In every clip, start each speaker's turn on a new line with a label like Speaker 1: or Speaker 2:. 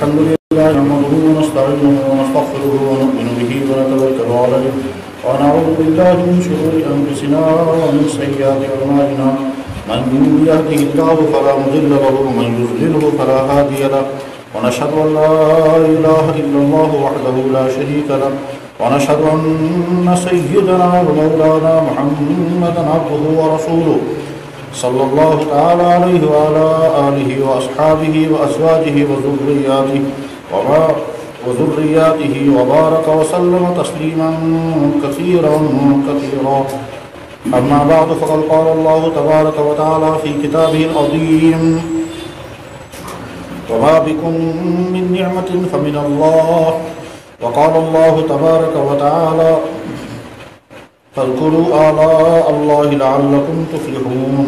Speaker 1: الحمد لله نحمده ونستعينه ونستغفره ونؤمن به ونتوكل عليه ونعوذ بالله من شرور أنفسنا ومن سيئات أعمالنا من يهده الله فلا مضل له ومن يضلله فلا هادي له ونشهد أن لا إله إلا الله وحده لا شريك له ونشهد أن سيدنا ومولانا محمدا عبده ورسوله صلى الله تعالى عليه وعلى آله وأصحابه وأزواجه وذرياته وبارك وسلم تسليما كثيرا أما بعد فقد قال الله تبارك وتعالى في كتابه العظيم وما بكم من نعمة فمن الله وقال الله تبارك وتعالى فاذكروا آلاء الله لعلكم تفلحون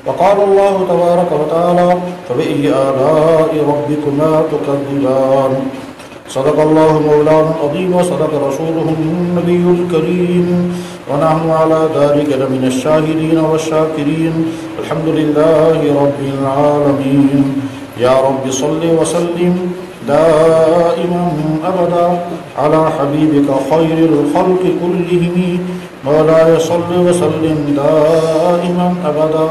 Speaker 1: وقال الله تبارك وتعالى فبأي آلاء ربكما تكذبان صدق الله مولانا العظيم وصدق رسوله النبي الكريم ونحن على ذلك لمن الشاهدين والشاكرين الحمد لله رب العالمين يا رب صل وسلم دائما أبدا على حبيبك خير الخلق كلهم مولاي صل وسلم دائما أبدا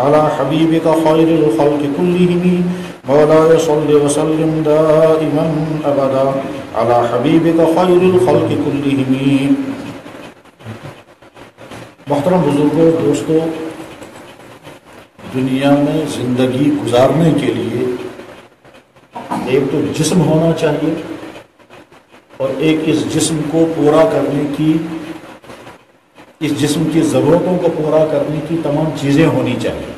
Speaker 1: على حبيبك خير الخلق كلهم مولاي صل وسلم دائما أبدا على حبيبك خير الخلق كلهم. محترم بزرگوں، دوستوں، دنیا میں زندگی گزارنے کے لیے ایک تو جسم ہونا چاہیے اور ایک اس جسم کو پورا کرنے کی، اس جسم کی ضرورتوں کو پورا کرنے کی تمام چیزیں ہونی چاہیے.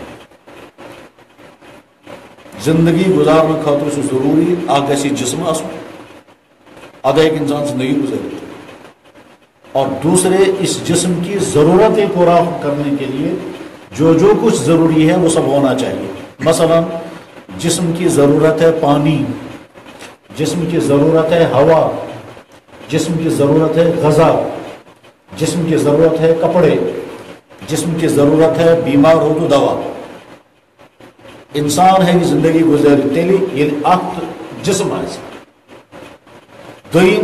Speaker 1: زندگی گزارنے خاطر سے ضروری آگے جسم آسو آدھا ایک انسان زندگی گزارے، اور دوسرے اس جسم کی ضرورتیں پورا کرنے کے لیے جو کچھ ضروری ہے وہ سب ہونا چاہیے. مثلا جسم کی ضرورت ہے پانی، جسم کی ضرورت ہے ہوا، جسم کی ضرورت ہے غذا، جسم کی ضرورت ہے کپڑے، جسم کی ضرورت ہے بیمار ہو تو دوا. انسان ہے زندگی گزاری تیلی یہ اخت جسم ہے دویم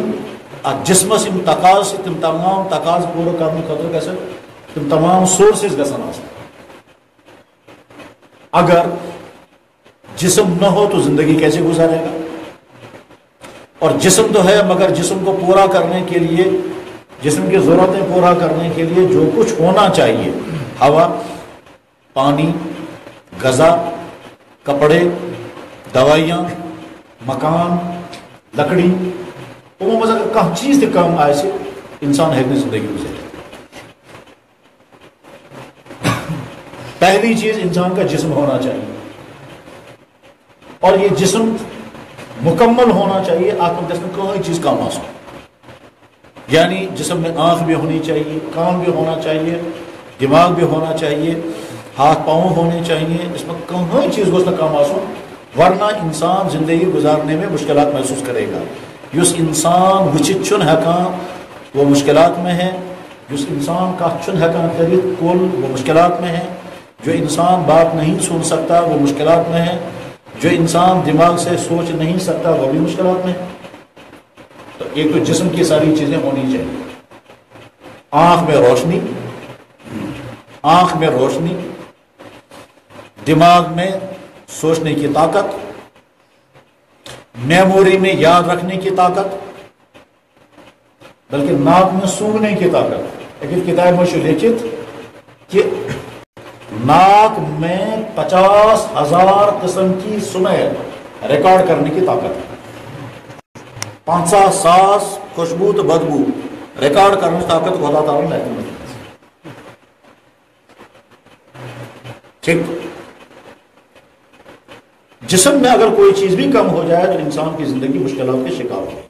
Speaker 1: جسم سے تقاض تم تمام تقاض پورا کرنے خاطر کیسے تم تمام سورسز گژھن آسن. اگر جسم نہ ہو تو زندگی کیسے گزارے گا؟ اور جسم تو ہے مگر جسم کو پورا کرنے کے لیے، جسم کی ضرورتیں پورا کرنے کے لیے جو کچھ ہونا چاہیے، ہوا، پانی، غذا، کپڑے، دوائیاں، مکان، لکڑی، وہ مزہ کم چیز تھی کم آئے سے انسان ہے زندگی گزارے. پہلی چیز انسان کا جسم ہونا چاہیے، اور یہ جسم مکمل ہونا چاہیے. آپ کو کوئی چیز کام آ سکتا، یعنی جسم میں آنکھ بھی ہونی چاہیے، کان بھی ہونا چاہیے، دماغ بھی ہونا چاہیے، ہاتھ پاؤں ہونے چاہیے. اس میں کوئی چیز کو کام آ سو، ورنہ انسان زندگی گزارنے میں مشکلات محسوس کرے گا. اس انسان وچت چن ہکان وہ مشکلات میں ہے، جس انسان کا چن ہکان کرت کل وہ مشکلات میں ہے، جو انسان بات نہیں سن سکتا وہ مشکلات میں ہے، جو انسان دماغ سے سوچ نہیں سکتا وہ بھی مشکلات میں ہے. تو ایک تو جسم کی ساری چیزیں ہونی چاہیے. آنکھ میں روشنی، آنکھ میں روشنی، دماغ میں سوچنے کی طاقت، میموری میں یاد رکھنے کی طاقت، بلکہ ناک میں سونگنے کی طاقت. ایک کتاب میں لکھت کہ ناک میں 50,000 قسم کی سمیل ریکارڈ کرنے کی طاقت ہے. 50,000 خوشبو تو بدبو ریکارڈ کرنے کی طاقت کو اللہ تعالیٰ نے. ٹھیک، جسم میں اگر کوئی چیز بھی کم ہو جائے تو انسان کی زندگی مشکلات کے شکار ہو.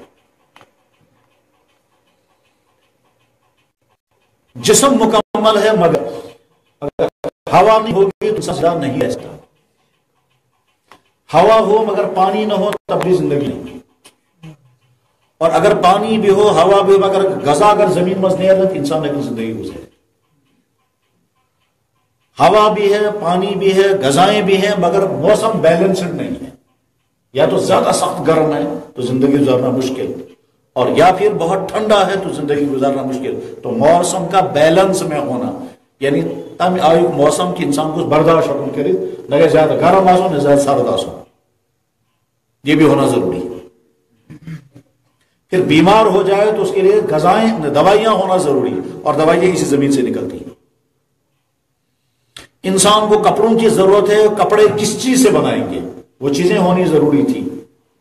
Speaker 1: جسم مکمل ہے مگر اگر ہوا نہیں ہوگی تو انسان نہیں رہ سکتا. ہوا ہو مگر پانی نہ ہو تب بھی زندگی نہیں. اور اگر پانی بھی ہو، ہوا بھی ہو، مگر غذا اگر زمین میں نہیں ہے تو انسان ایک زندگی گزارے. ہوا بھی ہے، پانی بھی ہے، غذائیں بھی ہیں، مگر موسم بیلنسڈ نہیں ہے. یا تو زیادہ سخت گرم ہے تو زندگی گزارنا مشکل، اور یا پھر بہت ٹھنڈا ہے تو زندگی گزارنا مشکل. تو موسم کا بیلنس میں ہونا، یعنی تم آیو موسم کی انسان کو برداشت ہکن کرت، نہ زیادہ گرم آسو نہ زیادہ سرد آسو، یہ بھی ہونا ضروری ہے. پھر بیمار ہو جائے تو اس کے لیے غذائیں دوائیاں ہونا ضروری ہے، اور دوائیاں اسی زمین سے نکلتی ہیں. انسان کو کپڑوں کی ضرورت ہے، کپڑے کس چیز سے بنائیں گے، وہ چیزیں ہونی ضروری تھی.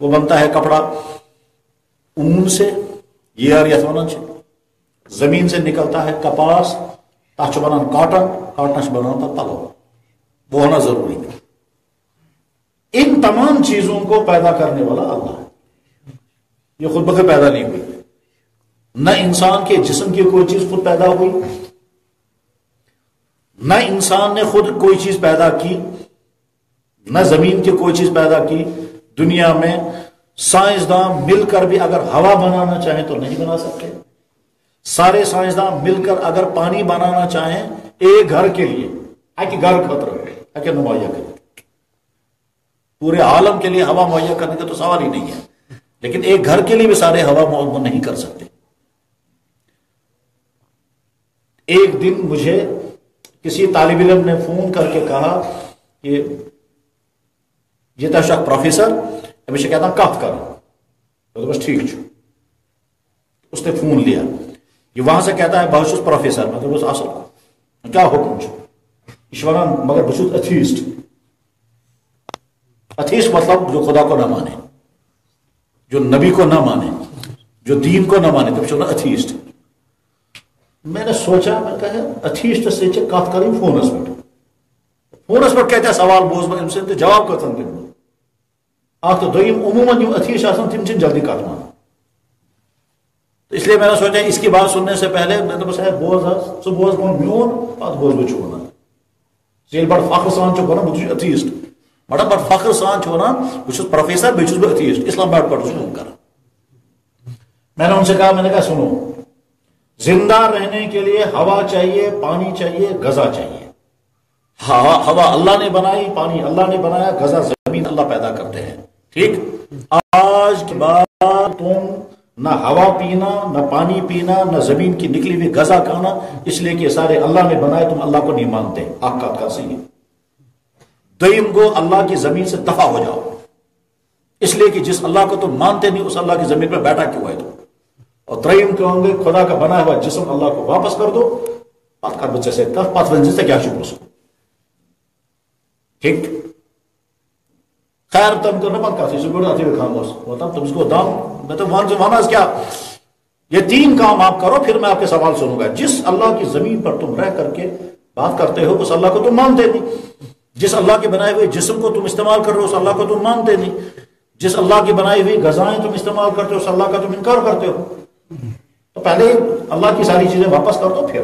Speaker 1: وہ بنتا ہے کپڑا اون سے، یہ یت ونان زمین سے نکلتا ہے کپاس، تک بنان کاٹن، کاٹن بنان پتہ پلو، وہ ہونا ضروری ہے. ان تمام چیزوں کو پیدا کرنے والا اللہ ہے، یہ خود بخود پیدا نہیں ہوئی. نہ انسان کے جسم کی کوئی چیز خود پیدا ہوئی، نہ انسان نے خود کوئی چیز پیدا کی، نہ زمین کی کوئی چیز پیدا کی. دنیا میں سائنسداں مل کر بھی اگر ہوا بنانا چاہیں تو نہیں بنا سکتے. سارے سائنسداں مل کر اگر پانی بنانا چاہیں ایک گھر کے لیے، ایک گھر خطر نمایاں کریں، پورے عالم کے لیے ہوا مہیا کرنے کا تو سوال ہی نہیں ہے، لیکن ایک گھر کے لیے بھی سارے ہوا نہیں کر سکتے. ایک دن مجھے کسی طالب علم نے فون کر کے کہا کہ یہ تو شک پروفیسر ہمیشہ کہتا کت کر، بس ٹھیک چھو. اس نے فون لیا، یہ وہاں سے کہتا ہے بہت پروفیسر، مطلب بس اصل کیا حکم چھو، یہ ونان مگر بس ایتھیسٹ. ایتھیسٹ مطلب جو خدا کو نہ مانے، جو نبی کو نہ مانے، جو دین کو نہ مانے، تم چھو نا ایتھیسٹ. میں نے سوچا، میں کہا ایتھیسٹ سے کت کریں فونس پہ، فونس پہ کہتے ہیں سوال بوز بہ امس تو جواب کتن دن اخ تو دویم عموماً جو ایتھیسٹ آسان تم چھن جلدی کت مان. تو اس لیے میں نے سوچا اس کی بات سننے سے پہلے میں تو بس بوز ثہ بوز بون میون پتہ بوز بہ ونان ژےٚ بڑ فخر سان چھُ ونان بہٕ چھُس ایتھیسٹ، بڑا بڑ فخر سان چھُ ونان بہٕ چھُس پروفیسر بیٚیہِ چھُس بہٕ ایتھیسٹ، اسلام آباد پٮ۪ٹھ چھُس کران. میں نے ان سے کہا سنو، زندہ رہنے کے لیے ہوا چاہیے، پانی چاہیے، غذا چاہیے. ہوا اللہ نے بنائی، پانی اللہ نے بنایا، غذا زمین اللہ پیدا کرتے ہیں. ٹھیک، آج کے بعد تم نہ ہوا پینا، نہ پانی پینا، نہ زمین کی نکلی ہوئی غذا کھانا، اس لیے کہ سارے اللہ نے بنائے، تم اللہ کو نہیں مانتے. آقات کا صحیح. دویم گو اللہ کی زمین سے دفع ہو جاؤ، اس لیے کہ جس اللہ کو تم مانتے نہیں اس اللہ کی زمین پہ بیٹھا کیوں ہے تم. اور تریم کہوں گے خدا کا بنا ہوا جسم اللہ کو واپس کر دو، پت کر بچے سے کر پت ون سے کیا شکر اس کو. ٹھیک، خیر تم کرنا پت کر سی گوڑ اتھی خاموش ہوتا تم اس کو دام میں تو ون کیا یہ تین کام آپ کرو، پھر میں آپ کے سوال سنوں گا. جس اللہ کی زمین پر تم رہ کر کے بات کرتے ہو اس اللہ کو تم مانتے نہیں، جس اللہ کے بنائے ہوئے جسم کو تم استعمال کر رہے ہو اس اللہ کو تم مانتے نہیں، جس اللہ کی بنائی ہوئی غذائیں تم استعمال کرتے ہو اس اللہ کا تم انکار کرتے ہو. تو پہلے اللہ کی ساری چیزیں واپس کر دو. پھر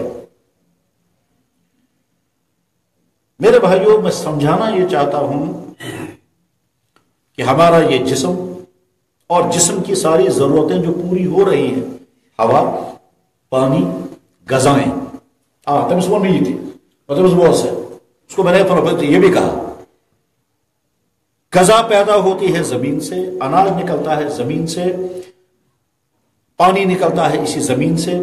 Speaker 1: میرے بھائیوں میں سمجھانا یہ چاہتا ہوں کہ ہمارا یہ جسم اور جسم کی ساری ضرورتیں جو پوری ہو رہی ہیں، ہوا، پانی، غذائیں، تم وہ نہیں تھی مطلب بہت سے اس کو میں نے یہ بھی کہا غذا پیدا ہوتی ہے زمین سے، اناج نکلتا ہے زمین سے، پانی نکلتا ہے اسی زمین سے،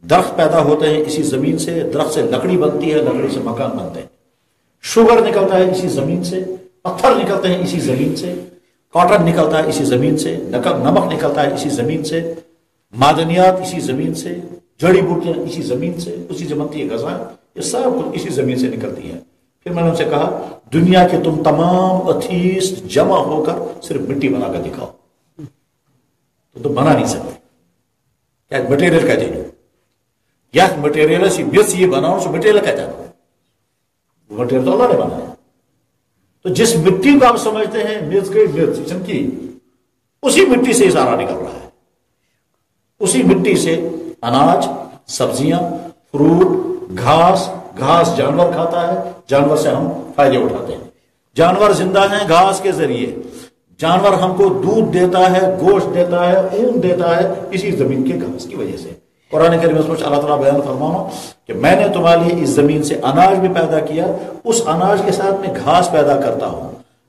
Speaker 1: درخت پیدا ہوتے ہیں اسی زمین سے، درخت سے لکڑی بنتی ہے، لکڑی سے مکان بنتے ہیں، شوگر نکلتا ہے اسی زمین سے، پتھر نکلتے ہیں اسی زمین سے، کاٹن نکلتا ہے اسی زمین سے، نمک نکلتا ہے اسی زمین سے، معدنیات اسی زمین سے، جڑی بوٹیاں اسی زمین سے، اسی سے بنتی ہے غذا، یہ سب کچھ اسی زمین سے نکلتی ہے. پھر میں نے ان سے کہا دنیا کے تم تمام ایتھیسٹ جمع ہو کر صرف مٹی بنا کر دکھاؤ تو تم بنا نہیں سکتے. کیا مٹیریل کہتے ہیں یا مٹیریل سے مرچ یہ بناؤ سو مٹیریل کہتا ہے، وہ مٹیریل تو اللہ نے بنایا. تو جس مٹی کو آپ سمجھتے ہیں مرچ کی مرچ کی، اسی مٹی سے سارا نکل رہا ہے. اسی مٹی سے اناج، سبزیاں، فروٹ، گھاس، گھاس جانور کھاتا ہے، جانور سے ہم فائدے اٹھاتے ہیں. جانور زندہ ہیں گھاس کے ذریعے، جانور ہم کو دودھ دیتا ہے، گوشت دیتا ہے، اون دیتا ہے اسی زمین کے گھاس کی وجہ سے. قرآن کریم میں اللہ تعالیٰ بیان فرمانا کہ میں نے تمہارے لیے اس زمین سے اناج بھی پیدا کیا، اس اناج کے ساتھ میں گھاس پیدا کرتا ہوں.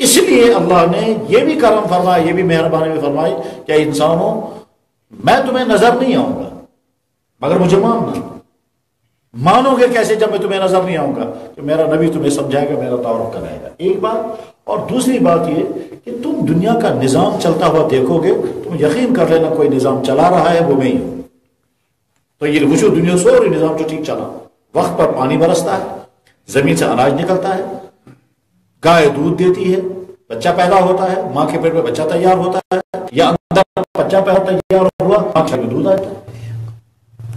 Speaker 1: اس لیے اللہ نے یہ بھی کرم فرمایا، یہ بھی مہربانی بھی فرمائی کہ انسانوں میں تمہیں نظر نہیں آؤں گا مگر مجھے ماننا۔ مانو گے کیسے جب میں تمہیں نظر نہیں آؤں گا؟ کہ میرا نبی تمہیں سمجھائے گا، میرا تعارف کرائے گا، ایک بات۔ اور دوسری بات یہ کہ تم دنیا کا نظام چلتا ہوا دیکھو گے، تم یقین کر لینا کوئی نظام چلا رہا ہے وہ میں ہی ہوں۔ تو یہ وجود دنیا سورے نظام جو ٹھیک چلا، وقت پر پانی برستا ہے، زمین سے اناج نکلتا ہے، گائے دودھ دیتی ہے، بچہ پیدا ہوتا ہے، ماں کے پیٹ میں بچہ تیار ہوتا ہے، یا اندر بچہ پیدا تیار ہوا، ماں کے میں دودھ آتا ہے۔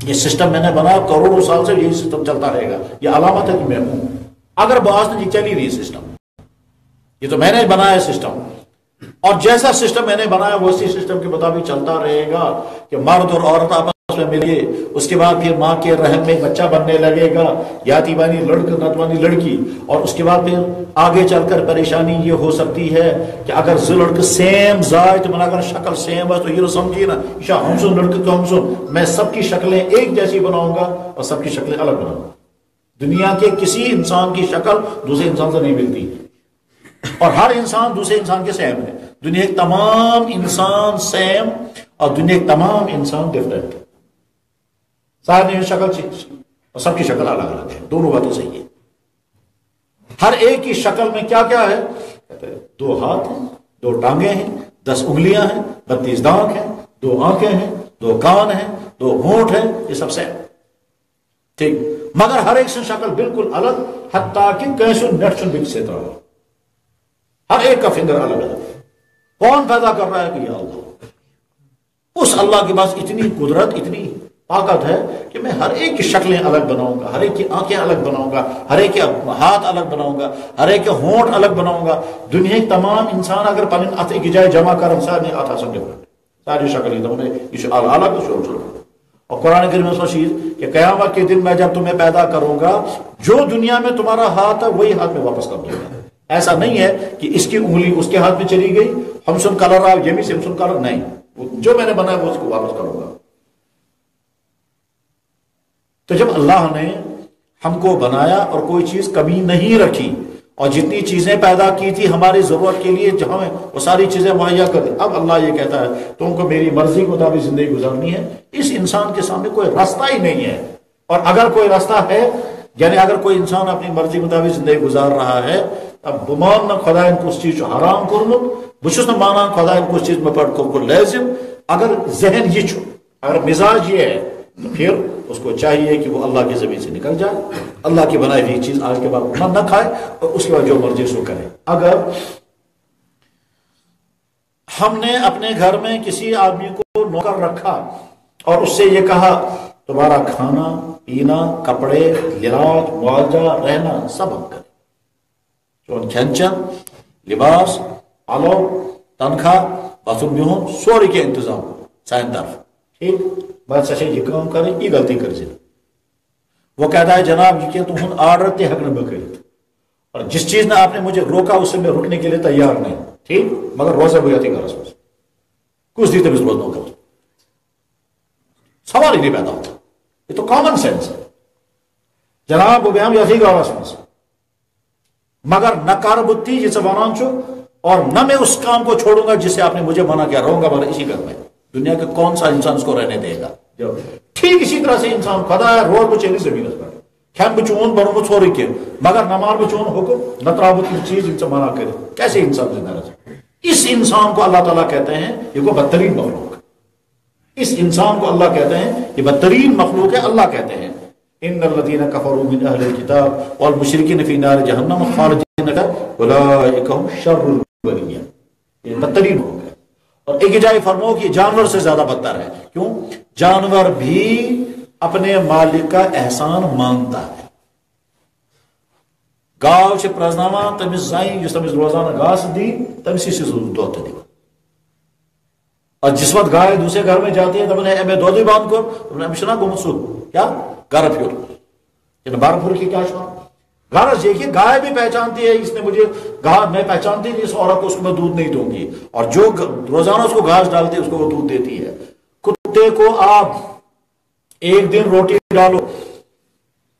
Speaker 1: یہ سسٹم میں نے بنایا، کروڑوں سال سے یہی سسٹم چلتا رہے گا، یہ علامت ہے کہ میں ہوں۔ اگر بعض نہیں چلی رہی سسٹم، یہ تو میں نے بنایا سسٹم، اور جیسا سسٹم میں نے بنایا ویسی سسٹم کے مطابق چلتا رہے گا کہ مرد اور عورت آپس میں ملے، اس کے بعد پھر ماں کے رحم میں بچہ بننے لگے گا، یاتی بانی لڑکا نتوانی لڑکی، اور اس کے بعد پھر آگے چل کر پریشانی یہ ہو سکتی ہے کہ اگر لڑکے سیم ذات من اگر شکل سیم ہے تو یہ سمجھیے نا ہم سن لڑکے تو ہم سن، میں سب کی شکلیں ایک جیسی بناؤں گا اور سب کی شکلیں الگ بناؤں گا۔ دنیا کے کسی انسان کی شکل دوسرے انسان سے نہیں ملتی، اور ہر انسان دوسرے انسان کے سیم ہے۔ دنیا کے تمام انسان سیم اور دنیا کے تمام انسان ڈفرینٹ، ساری شکل چیز اور سب کی شکل الگ الگ ہے، دونوں باتیں صحیح ہے۔ ہر ایک کی شکل میں کیا کیا ہے؟ کہتے ہیں 2 ہاتھ ہیں، 2 ٹانگیں ہیں، 10 انگلیاں ہیں، 32 دانت ہیں، 2 آنکھیں ہیں، 2 کان ہیں، 2 ہونٹ ہیں، یہ سب سیم ٹھیک، مگر ہر ایک سے شکل بالکل الگ، حتیٰ کہ کیسے نیٹ بک سے طرح ہر ایک کا فنگر الگ الگ۔ کون پیدا کر رہا ہے؟ کہ یا اللہ۔ اس اللہ کے پاس اتنی قدرت، اتنی طاقت ہے کہ میں ہر ایک کی شکلیں الگ بناؤں گا، ہر ایک کی آنکھیں الگ بناؤں گا، ہر ایک کے ہاتھ الگ بناؤں گا، ہر ایک کے ہونٹ الگ بناؤں گا۔ دنیا کے تمام انسان اگر پنن اتھ کی جائے جمع کر سارے اتھ آسان ڈفرنٹ، ساری شکل ہی تمہیں یہ الگ شروع شروع۔ اور قرآن کریم میں مشیر کہ قیامت کے دن میں جب تمہیں پیدا کروں گا، جو دنیا میں تمہارا ہاتھ ہے وہی ہاتھ میں واپس کر دوں گا۔ ایسا نہیں ہے کہ اس کی انگلی اس کے ہاتھ میں چلی گئی، ہمسن کلر آ یہ بھی سمسن کلر، نہیں، جو میں نے بنایا وہ اس کو واپس کروں گا۔ تو جب اللہ نے ہم کو بنایا اور کوئی چیز کمی نہیں رکھی، اور جتنی چیزیں پیدا کی تھی ہماری ضرورت کے لیے جہاں وہ ساری چیزیں مہیا کر دی، اب اللہ یہ کہتا ہے تم کو میری مرضی کے مطابق زندگی گزارنی ہے۔ اس انسان کے سامنے کوئی راستہ ہی نہیں ہے، اور اگر کوئی راستہ ہے یعنی اگر کوئی انسان اپنی مرضی کے مطابق زندگی گزار رہا ہے، اب بمان نہ خدا ان کو اس چیز حرام کرمت بچس نہ مانا خدا ان کو اس چیز میں پڑھ کو لازم، اگر ذہن یہ چھو، اگر مزاج یہ ہے تو پھر اس کو چاہیے کہ وہ اللہ کی زمین سے نکل جائے، اللہ کی بنائی ہوئی چیز آج کے بعد نہ کھائے، اور اس کے بعد جو مرضی اس کو کرے۔ اگر ہم نے اپنے گھر میں کسی آدمی کو نوکر رکھا اور اس سے یہ کہا تمہارا کھانا پینا کپڑے لباس معاوضہ رہنا سب ہم کریں، چون کھین لباس آلو تنخواہ بسن بہن سورے کے انتظام سان طرف ٹھیک بات سچے یہ کام کریں، یہ غلطی کر سے وہ کہتا ہے جناب یہ کہ تم آرڈر تے حق نہ بکرت، اور جس چیز نے آپ نے مجھے روکا اس سے میں رکنے کے لیے تیار نہیں، ٹھیک، مگر روزہ بجاتی گھر سے کچھ دیتے بھی روز نہ کرو، سوال ہی نہیں پیدا ہوتا، یہ تو کامن سینس ہے جناب وہ بیام یہی گاڑا سنس، مگر نہ کار بتی جسے ونان چھو، اور نہ میں اس کام کو چھوڑوں گا جس سے آپ نے مجھے منع کیا، رہوں گا مگر اسی گھر میں، دنیا کے کون سا انسان اس کو رہنے دے گا؟ ٹھیک اسی طرح سے انسان خدا ہے روز بچے نہیں زمین پر کھین بچون بڑوں کو چھوڑی کے مگر نمار بچون حکم نہ ترابط کی چیز ان سے منع کرے، کیسے انسان زندہ رہ سکے؟ اس انسان کو اللہ تعالیٰ کہتے ہیں یہ کو بدترین مخلوق، اس انسان کو اللہ کہتے ہیں یہ بدترین مخلوق ہے۔ اللہ کہتے ہیں ان الذین کفروا من اہل الکتاب والمشرکین فی نار جہنم خالدین فیہا اولئک هم شر البریہ، یہ بدترین ہو گئے۔ اور ایک جائے فرماؤ کہ جانور سے زیادہ بدتر ہے، کیوں؟ جانور بھی اپنے مالک کا احسان مانتا ہے، گاو سے پرزناوا تمس زائیں جس تمس روزانہ گاس دی تمس سے دودھ دی، اور جس وقت گائے دوسرے گھر میں جاتی ہے تو انہیں میں دودھ باندھ کر انہیں مشنا کو مسود کیا گھر پھر کہ بار پھر کی کیا شوان گھر دیکھیے گائے بھی پہچانتی ہے اس نے مجھے گھاس میں پہچانتی ہے اس عورت کو اس کو میں دودھ نہیں دوں گی، اور جو روزانہ اس کو گھاس ڈالتی ہے اس کو وہ دودھ دیتی ہے۔ کتے کو آپ ایک دن روٹی ڈالو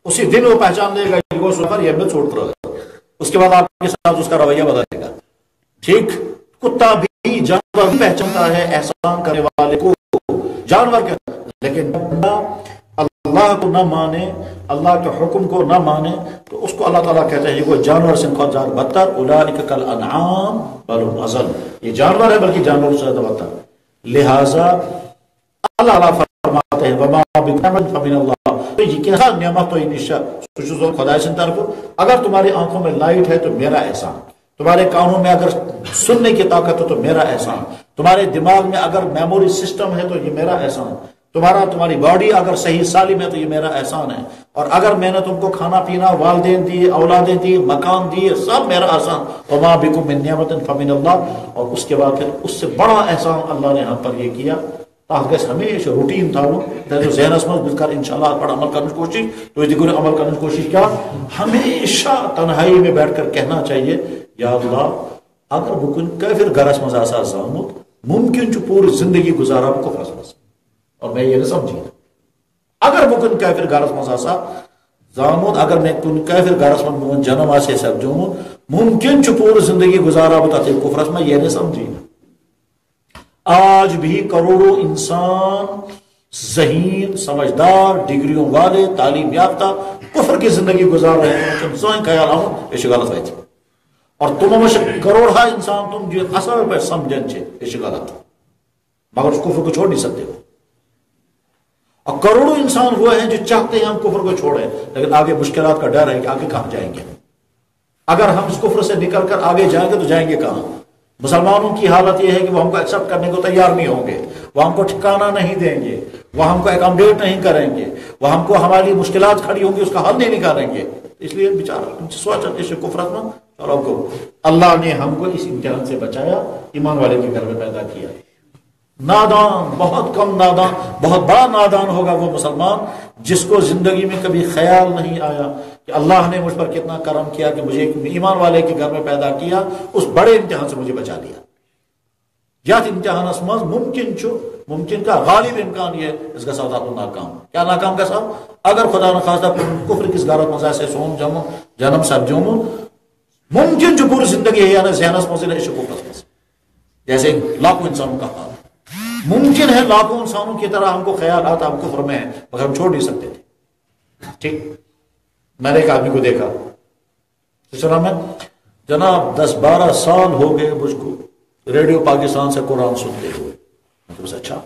Speaker 1: اسی دن وہ پہچان لے گا یہ سفر یہ میں چھوڑتا رہے گا، اس کے بعد آپ کے ساتھ اس کا رویہ بدلے گا۔ ٹھیک، کتا بھی جانور بھی پہچانتا ہے احسان کرنے والے کو، جانور کے، لیکن اللہ کو نہ مانے، اللہ کے حکم کو نہ مانے، تو اس کو اللہ تعالیٰ کہتے ہیں یہ کوئی جانور سے بہت زیادہ بدتر، اولئک کالانعام بل هم اضل، یہ جانور ہے بلکہ جانور سے زیادہ بدتر۔ لہذا اللہ تعالیٰ فرماتے ہیں وما بنعمت فمن اللہ، تو یہ کیا نعمت تو انشاء خدا سے طرف، اگر تمہاری آنکھوں میں لائٹ ہے تو میرا احسان، تمہارے کانوں میں اگر سننے کی طاقت ہے تو میرا احسان، تمہارے دماغ میں اگر میموری سسٹم ہے تو یہ میرا احسان، تمہاری باڈی اگر صحیح سالم ہے تو یہ میرا احسان ہے، اور اگر میں نے تم کو کھانا پینا، والدین دیے، اولادیں دی، مکان دیے، سب میرا احسان، وما بکم من نعمت فمن اللہ، اور اس کے بعد پھر اس سے بڑا احسان اللہ نے ہم پر یہ کیا، تاکہ ہمیشہ روٹین تھا وہ ذہنس مز بل کر انشاءاللہ پڑھ عمل کرنے کی کوشش، تو یہ عمل کرنے کی کوشش کیا، ہمیشہ تنہائی میں بیٹھ کر کہنا چاہیے یا اللہ اگر بہ کن کافر گرس مز آسا زامت ممکن پوری زندگی گزارا بہ کفرس مز، اور میں یہ نہ سمجھی اگر بہ کن کافر گرس مز آسا زامت، اگر میں کن کافر گرس مز میون جنم آسے سپدیومت ممکن پوری زندگی گزارا بہ تتھ کفرس میں یہ نہ سمجھی۔ آج بھی کروڑوں انسان ذہین، سمجھدار، ڈگریوں والے، تعلیم یافتہ کفر کی زندگی گزار رہے ہیں، سوئن خیال آؤں یہ غلط ہے، اور تم کروڑا انسان تم جو اصل پہ سمجھن یہ غلط، مگر اس کفر کو چھوڑ نہیں سکتے ہو، اور کروڑوں انسان وہ ہیں جو چاہتے ہیں ہم کفر کو چھوڑیں، لیکن آگے مشکلات کا ڈر ہے کہ آگے کہاں جائیں گے، اگر ہم اس کفر سے نکل کر آگے جائیں گے تو جائیں گے کہاں؟ مسلمانوں کی حالت یہ ہے کہ وہ ہم کو ایکسپٹ کرنے کو تیار نہیں ہوں گے، وہ ہم کو ٹھکانہ نہیں دیں گے، وہ ہم کو اکامڈیٹ نہیں کریں گے، وہ ہم کو ہماری مشکلات کھڑی ہوں گی اس کا حل نہیں نکالیں گے، اس لیے بیچارہ سوچا اس کفرت میں، اور کو اللہ نے ہم کو اس امتحان سے بچایا، ایمان والے کے گھر میں پیدا کیا۔ نادان، بہت کم نادان، بہت بڑا نادان ہوگا وہ مسلمان جس کو زندگی میں کبھی خیال نہیں آیا کہ اللہ نے مجھ پر کتنا کرم کیا کہ مجھے ایمان والے کے گھر میں پیدا کیا، اس بڑے امتحان سے مجھے بچا لیا۔ یاد امتحان اسماز ممکن کا غالب امکان یہ اس کا سودا تو ناکام، کیا ناکام کا سب، اگر خدا نخواستہ کفر کس غارت مزہ سے سوم جنم سب جوم ممکن جو پوری زندگی ہے یعنی ذہنس مزید عشق، جیسے لاکھوں انسانوں کا حال ممکن ہے، لاکھوں انسانوں کی طرح ہم کو خیال آتا ہم کفر میں ہیں مگر ہم چھوڑ نہیں سکتے تھے۔ ٹھیک، میں نے ایک آدمی کو دیکھا میں جناب 10-12 سال ہو گئے مجھ کو ریڈیو پاکستان سے قرآن سنتے ہوئے، بس اچھا،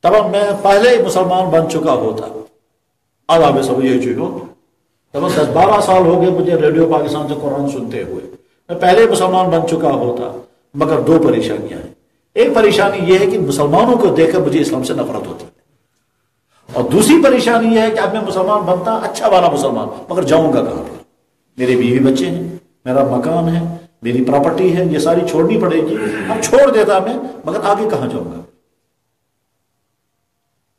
Speaker 1: تب میں پہلے ہی مسلمان بن چکا ہوتا، آداب سب یہ چیز ہو، تب 10-12 سال ہو گئے مجھے ریڈیو پاکستان سے قرآن سنتے ہوئے، میں پہلے مسلمان بن چکا ہوتا، مگر 2 پریشانیاں ہیں۔ ایک پریشانی یہ ہے کہ مسلمانوں کو دیکھ کر مجھے اسلام سے نفرت ہوتی ہے، اور دوسری پریشانی یہ ہے کہ اب میں مسلمان بنتا اچھا والا مسلمان، مگر جاؤں گا کہاں پر؟ میرے بیوی بچے ہیں، میرا مکان ہے، میری پراپرٹی ہے، یہ ساری چھوڑنی پڑے گی، اب چھوڑ دیتا میں مگر آگے کہاں جاؤں گا؟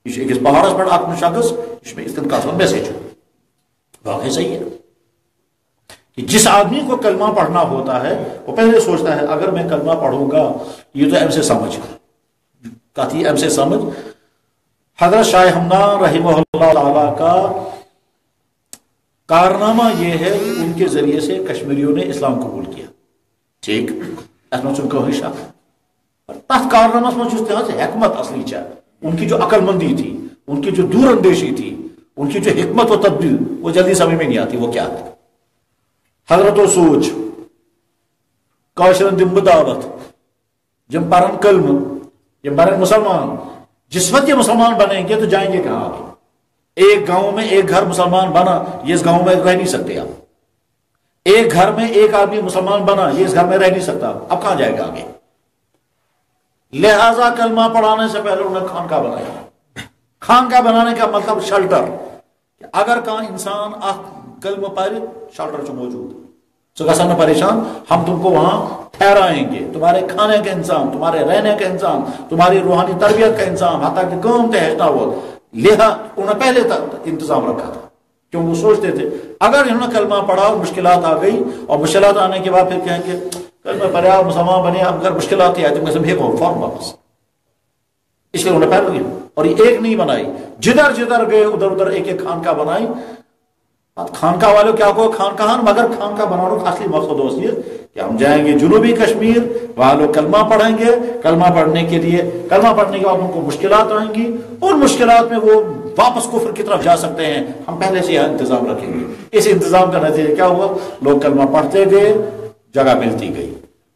Speaker 1: اس پہاڑ پر آتم شخص اس میں استنقاص میں میسج واقعی صحیح ہے کہ جس آدمی کو کلمہ پڑھنا ہوتا ہے وہ پہلے سوچتا ہے اگر میں کلمہ پڑھوں گا یہ تو ایم سے سمجھ کہتی ایم سے سمجھ۔ حضرت شاہ ہمدان رحمہ اللہ تعالی کا کارنامہ یہ ہے کہ ان کے ذریعے سے کشمیریوں نے اسلام قبول کیا، ٹھیک، اس میں چونکہ ہمیشہ تحت کارنامہ میں جس طرح سے حکمت اصلی چاہ، ان کی جو عقل مندی تھی، ان کی جو دور اندیشی تھی، ان کی جو حکمت و تدبیر وہ جلدی سمجھ میں نہیں آتی وہ کیا ہے۔ حضرت و سوچ کاشرن دم دعوت جم پرن کلم جم پرن مسلمان، جس وقت یہ مسلمان بنیں گے تو جائیں گے کہاں آگے؟ ایک گاؤں میں ایک گھر مسلمان بنا، یہ اس گاؤں میں رہ نہیں سکتے آپ، ایک گھر میں ایک آدمی مسلمان بنا، یہ اس گھر میں رہ نہیں سکتا، اب کہاں جائے گا آگے؟ لہذا کلمہ پڑھانے سے پہلے انہوں نے خانقاہ بنایا۔ خانقاہ بنانے کا مطلب شیلٹر، اگر کہاں انسان کلمہ پڑھ شیلٹر جو موجود سکاسان پریشان، ہم تم کو وہاں ٹھہرائیں گے، تمہارے کھانے کا انتظام، تمہارے رہنے کا انتظام، تمہاری روحانی تربیت کا انتظام، حتیٰ کہ قوم تہنا ہو، لہذا انہوں نے پہلے تک انتظام رکھا تھا، کیوں وہ سوچتے تھے اگر انہوں نے کلمہ پڑھا اور مشکلات آ گئی، اور مشکلات آنے کے بعد پھر کہیں کہ کلمہ پڑھا مسلمان بنے، اب اگر مشکلات ہی آئی تو میں سمجھے فارم واپس، اس لیے انہوں نے پہلے اور یہ ایک نہیں بنائی، جدھر جدھر گئے ادھر ادھر ایک ایک خانقاہ بنائی، خانقاہ والوں کیا کو خانقاہ مگر خانقاہ بنانے کا اصلی مقصد ہوتی ہے کہ ہم جائیں گے جنوبی کشمیر، وہاں لوگ کلمہ پڑھیں گے، کلمہ پڑھنے کے بعد ان کو مشکلات آئیں گی، ان مشکلات میں وہ واپس کفر کی طرف جا سکتے ہیں، ہم پہلے سے یہاں انتظام رکھیں گے۔ اس انتظام کا نتیجہ کیا ہوا؟ لوگ کلمہ پڑھتے گئے، جگہ ملتی گئی،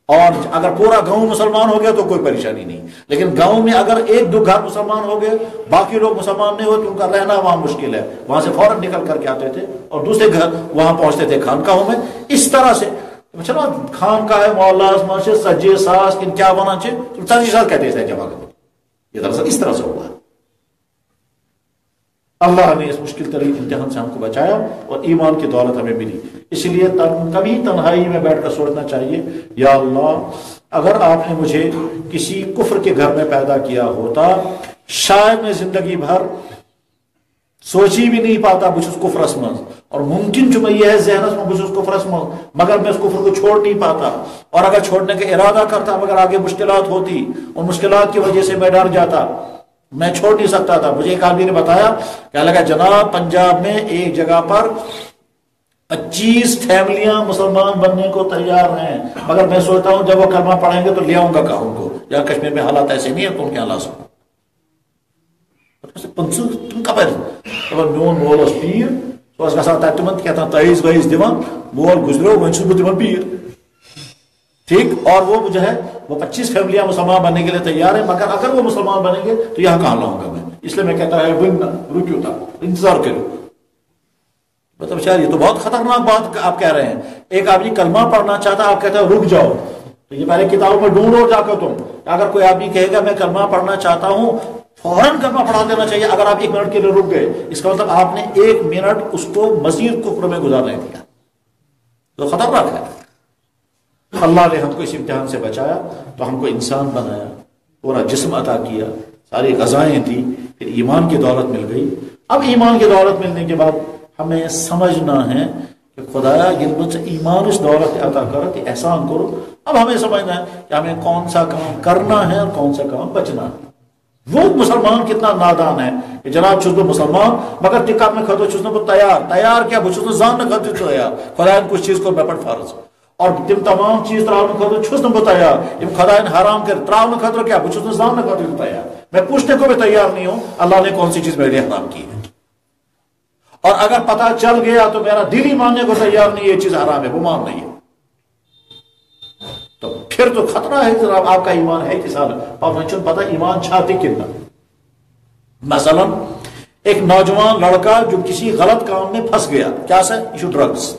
Speaker 1: اور اگر پورا گاؤں مسلمان ہو گیا تو کوئی پریشانی نہیں، لیکن گاؤں میں اگر ایک دو گھر مسلمان ہو گئے، باقی لوگ مسلمان نہیں ہوئے تو ان کا رہنا وہاں مشکل ہے، وہاں سے فوراً نکل کر کے آتے تھے اور دوسرے گھر وہاں پہنچتے تھے خانقاہوں میں۔ اس طرح سے چلو خانقاہ محلہ سے سجے ساس کن کیا بنا چاہیے تو سال کہتے ہیں جمع کرو، یہ دراصل اس طرح سے ہوا ہے۔ اللہ نے اس مشکل ترین امتحان سے ہم کو بچایا اور ایمان کی دولت ہمیں ملی، اس لیے کبھی تنہائی میں بیٹھ کر سوچنا چاہیے، یا اللہ اگر آپ نے مجھے کسی کفر کے گھر میں پیدا کیا ہوتا، شاید میں زندگی بھر سوچی بھی نہیں پاتا بس کفرس من، اور ممکن جو میں یہ ہے ذہنس میں بس کفرس من، مگر میں اس کفر کو چھوڑ نہیں پاتا، اور اگر چھوڑنے کا ارادہ کرتا مگر آگے مشکلات ہوتی، اور مشکلات کی وجہ سے میں ڈر جاتا، میں چھوڑ نہیں سکتا تھا۔ مجھے ایک آدمی نے بتایا کہ لگا جناب پنجاب میں ایک جگہ پر 25 فیملیاں مسلمان بننے کو تیار ہیں، مگر میں سوچتا ہوں جب وہ کلمہ پڑھیں گے تو لے آؤں گا کہاں ان کو، یا کشمیر میں حالات ایسے نہیں ہے تو ان کے حالات سکوں میون مول پیر سو گا تم کیا تعیز ویز دان، مول گزرو وی چھس بہت پیر، ٹھیک، اور وہ جو ہے وہ 25 فیملیاں مسلمان بننے کے لیے تیار ہیں، مگر اگر وہ مسلمان بنیں گے تو یہاں کہاں لاؤں گا میں، اس لیے میں کہتا ہے رکیو تھا، انتظار کرو۔ مطلب شاید یہ تو بہت خطرناک بات آپ کہہ رہے ہیں، ایک آدمی کلمہ پڑھنا چاہتا ہے، آپ کہتے ہیں رک جاؤ، تو یہ پہلے کتابوں میں ڈھونڈو جا کر تم، اگر کوئی آدمی کہے گا میں کلمہ پڑھنا چاہتا ہوں فوراً کلمہ پڑھا دینا چاہیے، اگر آپ 1 منٹ کے لیے رک گئے اس کا مطلب آپ نے 1 منٹ اس کو مزید کفر میں گزارنے دیا، تو خطرناک ہے۔ اللہ نے ہم کو اس امتحان سے بچایا تو ہم کو انسان بنایا، پورا جسم عطا کیا، ساری غذائیں دی، پھر ایمان کی دولت مل گئی۔ اب ایمان کی دولت ملنے کے بعد ہمیں سمجھنا ہے کہ خدایا گلبت سے ایمان اس دولت عطا کرو، احسان کرو۔ اب ہمیں سمجھنا ہے کہ ہمیں کون سا کام کرنا ہے اور کون سا کام بچنا ہے۔ وہ مسلمان کتنا نادان ہے کہ جناب چھس بہ مسلمان مگر ٹکا میں خطو چھس بہ تیار کیا بہ چھس زان خطو تیار، خدا کچھ چیز کو مے پہ فرض، اور تم تمام چیز تراؤن خطر چھس بہ تیار، یم خدا حرام کر تراؤن خطر کیا بہ چھس زان خطر تیار، میں پوچھنے کو بھی تیار نہیں ہوں اللہ نے کون سی چیز میرے لیے حرام کی ہے، اور اگر پتہ چل گیا تو میرا دل ہی ماننے کو تیار نہیں یہ چیز حرام ہے، وہ مان نہیں ہے، تو پھر تو خطرہ ہے جناب آپ کا ایمان ہے کس حال، اور میں پتہ ایمان چھاتی کتنا۔ مثلا ایک نوجوان لڑکا جو کسی غلط کام میں پھنس گیا، کیا سے ایشو ڈرگز،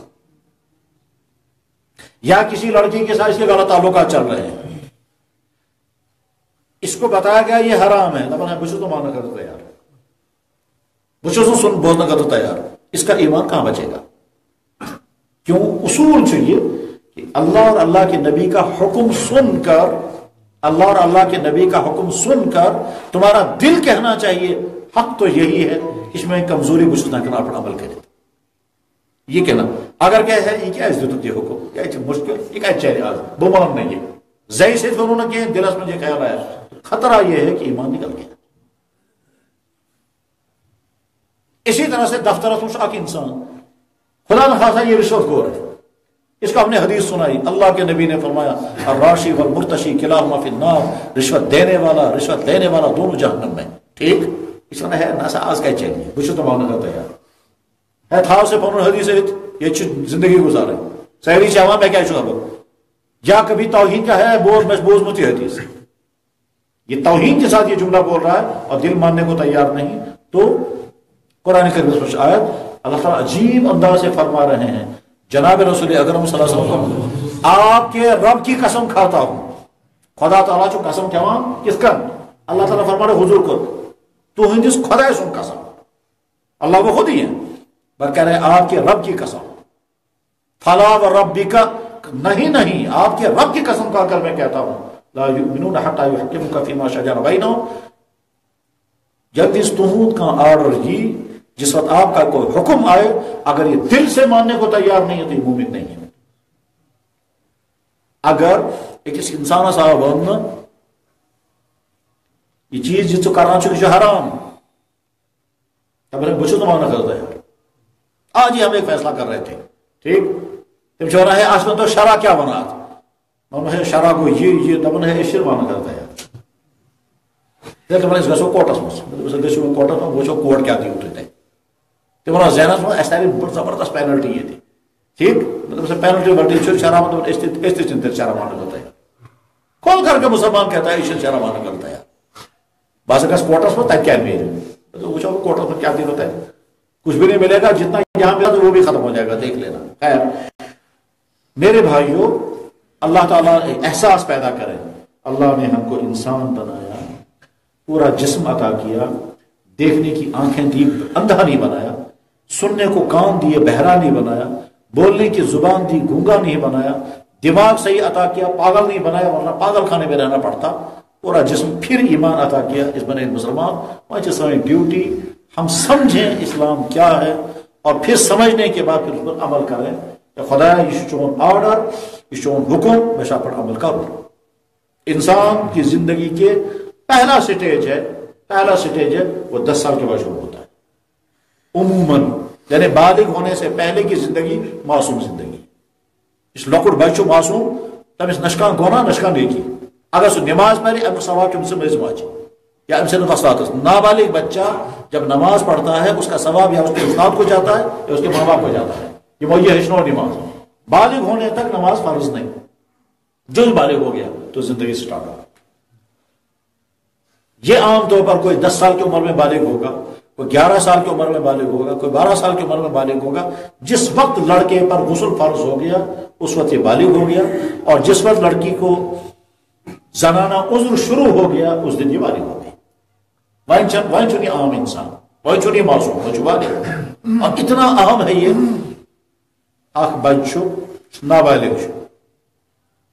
Speaker 1: یا کسی لڑکی کے ساتھ اس کے غلط تعلقات چل رہے ہیں، اس کو بتایا گیا یہ حرام ہے، بچوں تو ماننا کرتا تیار، بچوں تو سن بولنا کرتا تیار، اس کا ایمان کہاں بچے گا؟ کیوں؟ اصول چاہیے کہ اللہ اور اللہ کے نبی کا حکم سن کر، اللہ اور اللہ کے نبی کا حکم سن کر تمہارا دل کہنا چاہیے حق تو یہی ہے، اس میں کمزوری کچھ نہ کرنا، اپنا عمل کرے، یہ کہنا اگر کیا ہے یہ کیا عزت یہ حکم کیا مشکل یہ کیا چہرے آج بمان نہیں ہے زی سے دونوں نہ کہ دلس میں یہ خیال آیا، خطرہ یہ ہے کہ ایمان نکل گیا۔ اسی طرح سے دفتر ایک انسان خدا نہ خاصا یہ رشوت خور ہے، اس کو ہم نے حدیث سنائی، اللہ کے نبی نے فرمایا الراشی والمرتشی کلاہما فی النار، رشوت دینے والا رشوت لینے والا دونوں جہنم میں، ٹھیک، اس میں ہے ناسا آج کا چلیے بچوں تو ماننا کرتا ہے تھاو سے پنن حدیث یہ زندگی گزارے سہری چاہاں میں کیا خبر، یا کبھی توہین کا ہے بوزمت یہ حدیث، یہ توہین کے ساتھ یہ جملہ بول رہا ہے اور دل ماننے کو تیار نہیں، تو قرآن کریم میں آیت اللہ تعالیٰ عجیب انداز سے فرما رہے ہیں، جناب رسول اکرم صلی اللہ علیہ وسلم آپ کے رب کی قسم کھاتا ہوں، خدا تعالیٰ چو قسم کھیوان کس کن، اللہ تعالیٰ فرما رہے حضور کو تو ہندس خدا سن قسم، اللہ وہ خود ہی ہے پر کہہ رہے آپ کے رب کی قسم، فلا و ربی کا نہیں آپ کے رب کی قسم کھا کر میں کہتا ہوں لا یؤمنون حتی یحکموک فیما شجر بینہم، جب اس تہود کا آرڈر ہی جس وقت آپ کا کوئی حکم آئے اگر یہ دل سے ماننے کو تیار نہیں ہے تو یہ مومن نہیں ہے۔ اگر ایک انسان صاحب یہ چیز جس کو کرنا چاہیے جو حرام اب بچوں تو ماننا کرتا ہے، آج ہی ہم ایک فیصلہ کر رہے تھے ٹھیک تم چھو رہا ہے آج میں تو شرع کیا بنا تھا شرع کو یہ دپن ہے شرمان کرتا ہے دپان گھو کوٹس مز گھو کوٹس مز وچو کوٹ کیا دیو تھی تم ون ذہنس مز اس تاری بڑ زبردست پینلٹی یہ ٹھیک مطلب پینلٹی ولٹی شرع مطلب اس تھی شرع مان کرتا ہے کون کر کے مسلمان کہتا ہے یہ شرع مان کرتا ہے بس گھس کوٹس مز تب کیا میرے وچو کوٹس مز کیا دین ہوتا ہے کچھ بھی نہیں ملے گا جتنا یہاں ملا تو وہ بھی ختم ہو جائے گا دیکھ لینا خیر میرے بھائیوں اللہ تعالیٰ احساس پیدا کرے اللہ نے ہم کو انسان بنایا پورا جسم عطا کیا دیکھنے کی آنکھیں دی اندھا نہیں بنایا سننے کو کان دیے بہرا نہیں بنایا بولنے کی زبان دی گونگا نہیں بنایا دماغ صحیح عطا کیا پاگل نہیں بنایا ورنہ پاگل خانے میں رہنا پڑتا پورا جسم پھر ایمان عطا کیا اس بنے مسلمان وہاں ساری ڈیوٹی ہم سمجھیں اسلام کیا ہے اور پھر سمجھنے کے بعد پھر اس پر عمل کریں خدا یہ چون آرڈر یہ چون حکم میں پر عمل کروں انسان کی زندگی کے پہلا سٹیج ہے وہ 10 سال کے بعد شروع ہوتا ہے عموماً یعنی بالغ ہونے سے پہلے کی زندگی معصوم زندگی اس لکڑ بچو معصوم تمس نشکان گونا نشکان نیکی اگر سو نماز پڑھے اب ثواب تم سے مزہ واجب یا ام سے نفسات نابالغ بچہ جب نماز پڑھتا ہے اس کا ثواب یا اس کے استاد کو جاتا ہے یا اس کے ماں باپ کو جاتا ہے یہ وہ ہچنو نماز بالغ ہونے تک نماز فرض نہیں جو بالغ ہو گیا تو زندگی سٹارٹ ہوگا یہ عام طور پر کوئی 10 سال کی عمر میں بالغ ہوگا کوئی 11 سال کی عمر میں بالغ ہوگا کوئی 12 سال کی عمر میں بالغ ہوگا جس وقت لڑکے پر غسل فرض ہو گیا اس وقت یہ بالغ ہو گیا اور جس وقت لڑکی کو زنانہ عذر شروع ہو گیا اس دن یہ بالغ ہو گئی وہیں چنی عام انسان وہیں چنی معصوم وہ بالغ اور اتنا اہم ہے یہ اخ بچو نابالغ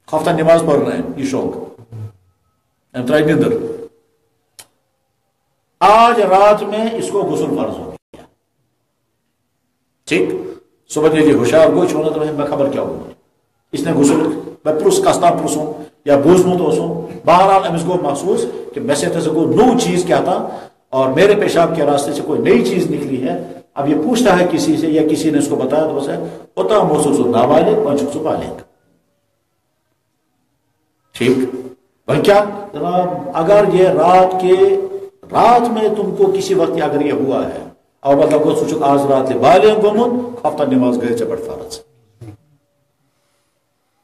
Speaker 1: ہفتہ نماز پڑھ رہے ہیں یہ شوق ترائی نندر آج رات میں اس کو غسل فرض ہو گیا ٹھیک صبح یہ ہوشیار گو چھونا تو میں خبر کیا ہوں اس نے غسل میں پرس کستا پرسوں یا بوزنوں تو اسوں بہرحال امس کو محسوس کہ میں سے کوئی نو چیز کیا تھا اور میرے پیشاب کے راستے سے کوئی نئی چیز نکلی ہے اب یہ پوچھتا ہے کسی سے یا کسی نے اس کو بتایا تو بس ہے ہوتا محسوس ہو نابالغ اور چھو بالغ ٹھیک بھائی کیا جناب اگر یہ رات میں تم کو کسی وقت اگر یہ ہوا ہے اور مطلب کو سوچو آج رات لے بالغ گومت ہفتہ نماز گئے چپٹ فرض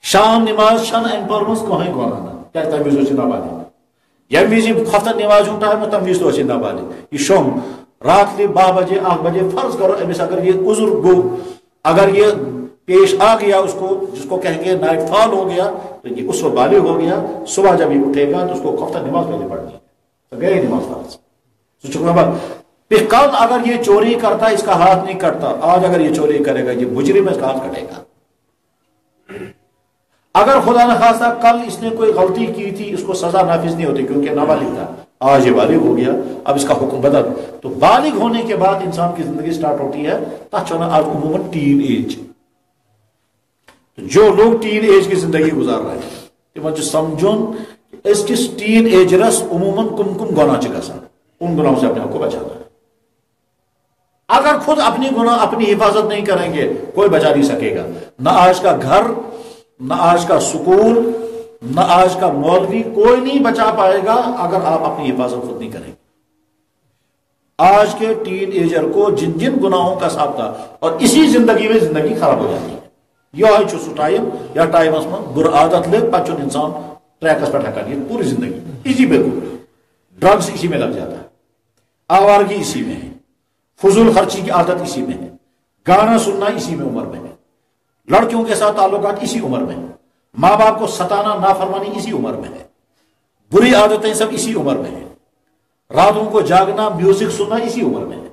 Speaker 1: شام نماز شن ام پرمس کہیں گونا کیا تمیز ہو نابالغ یا ویزی ہفتہ نماز ہوتا ہے میں تمیز تو نابالغ یہ شام رات لے 12 بجے 8 بجے فرض کرو امس اگر یہ عذر گو اگر یہ پیش آ گیا اس کو جس کو کہیں گے نائٹ فال ہو گیا تو یہ اس وقت بالغ ہو گیا صبح جب یہ اٹھے گا تو اس کو ہفتہ نماز پہلے پڑھنی ہے تو گئے نماز فرض پھر کل اگر یہ چوری کرتا اس کا ہاتھ نہیں کٹتا آج اگر یہ چوری کرے گا یہ مجرم اس کا ہاتھ کٹے گا اگر خدا نخواستہ کل اس نے کوئی غلطی کی تھی اس کو سزا نافذ نہیں ہوتی کیونکہ نابالغ تھا آج یہ بالغ ہو گیا اب اس کا حکم بدل تو بالغ ہونے کے بعد انسان کی زندگی سٹارٹ ہوتی ہے تاچونا آج عموماً ٹین ایج جو لوگ ٹین ایج کی زندگی گزار رہے ہیں تمہیں جو سمجھون اس کس ٹین ایج رس عموماً کم گناہ چکا ان گناہوں سے اپنے آپ کو بچانا ہے اگر خود اپنی گناہ اپنی حفاظت نہیں کریں گے کوئی بچا نہیں سکے گا نہ آج کا گھر نہ آج کا سکول نہ آج کا مولوی کوئی نہیں بچا پائے گا اگر آپ اپنی حفاظت خود نہیں کریں گے آج کے ٹین ایجر کو جن جن گناہوں کا سامنا اور اسی زندگی میں زندگی خراب ہو جاتی ہے یہ آئی چھو ٹائم یا ٹائم اس میں بر عادت لے پچھن انسان ٹریکس پر ٹھکا نہیں پوری زندگی اسی بالکل ڈرگز اسی میں لگ جاتا ہے آوارگی اسی میں ہے فضول خرچی کی عادت اسی میں ہے گانا سننا اسی میں عمر میں ہے لڑکیوں کے ساتھ تعلقات اسی عمر میں ہے ماں باپ کو ستانا نافرمانی اسی عمر میں ہے بری عادتیں سب اسی عمر میں ہے راتوں کو جاگنا میوزک سننا اسی عمر میں ہے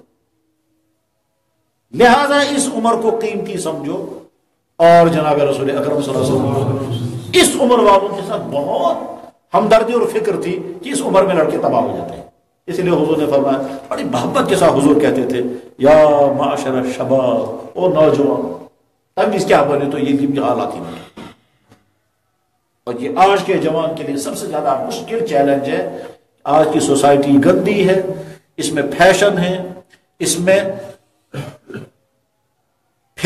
Speaker 1: لہذا اس عمر کو قیمتی سمجھو اور جناب رسول اکرم صلی اللہ علیہ وسلم اس عمر والوں کے ساتھ بہت ہمدردی اور فکر تھی کہ اس عمر میں لڑکے تباہ ہو جاتے ہیں اس لیے حضور نے فرمایا بڑی محبت کے ساتھ حضور کہتے تھے یا معاشر الشباب او نوجوان تب اس کیا بولے تو یہ حالات ہی نہیں اور یہ آج کے جوان کے لیے سب سے زیادہ مشکل چیلنج ہے آج کی سوسائٹی گندی ہے اس میں فیشن ہے اس میں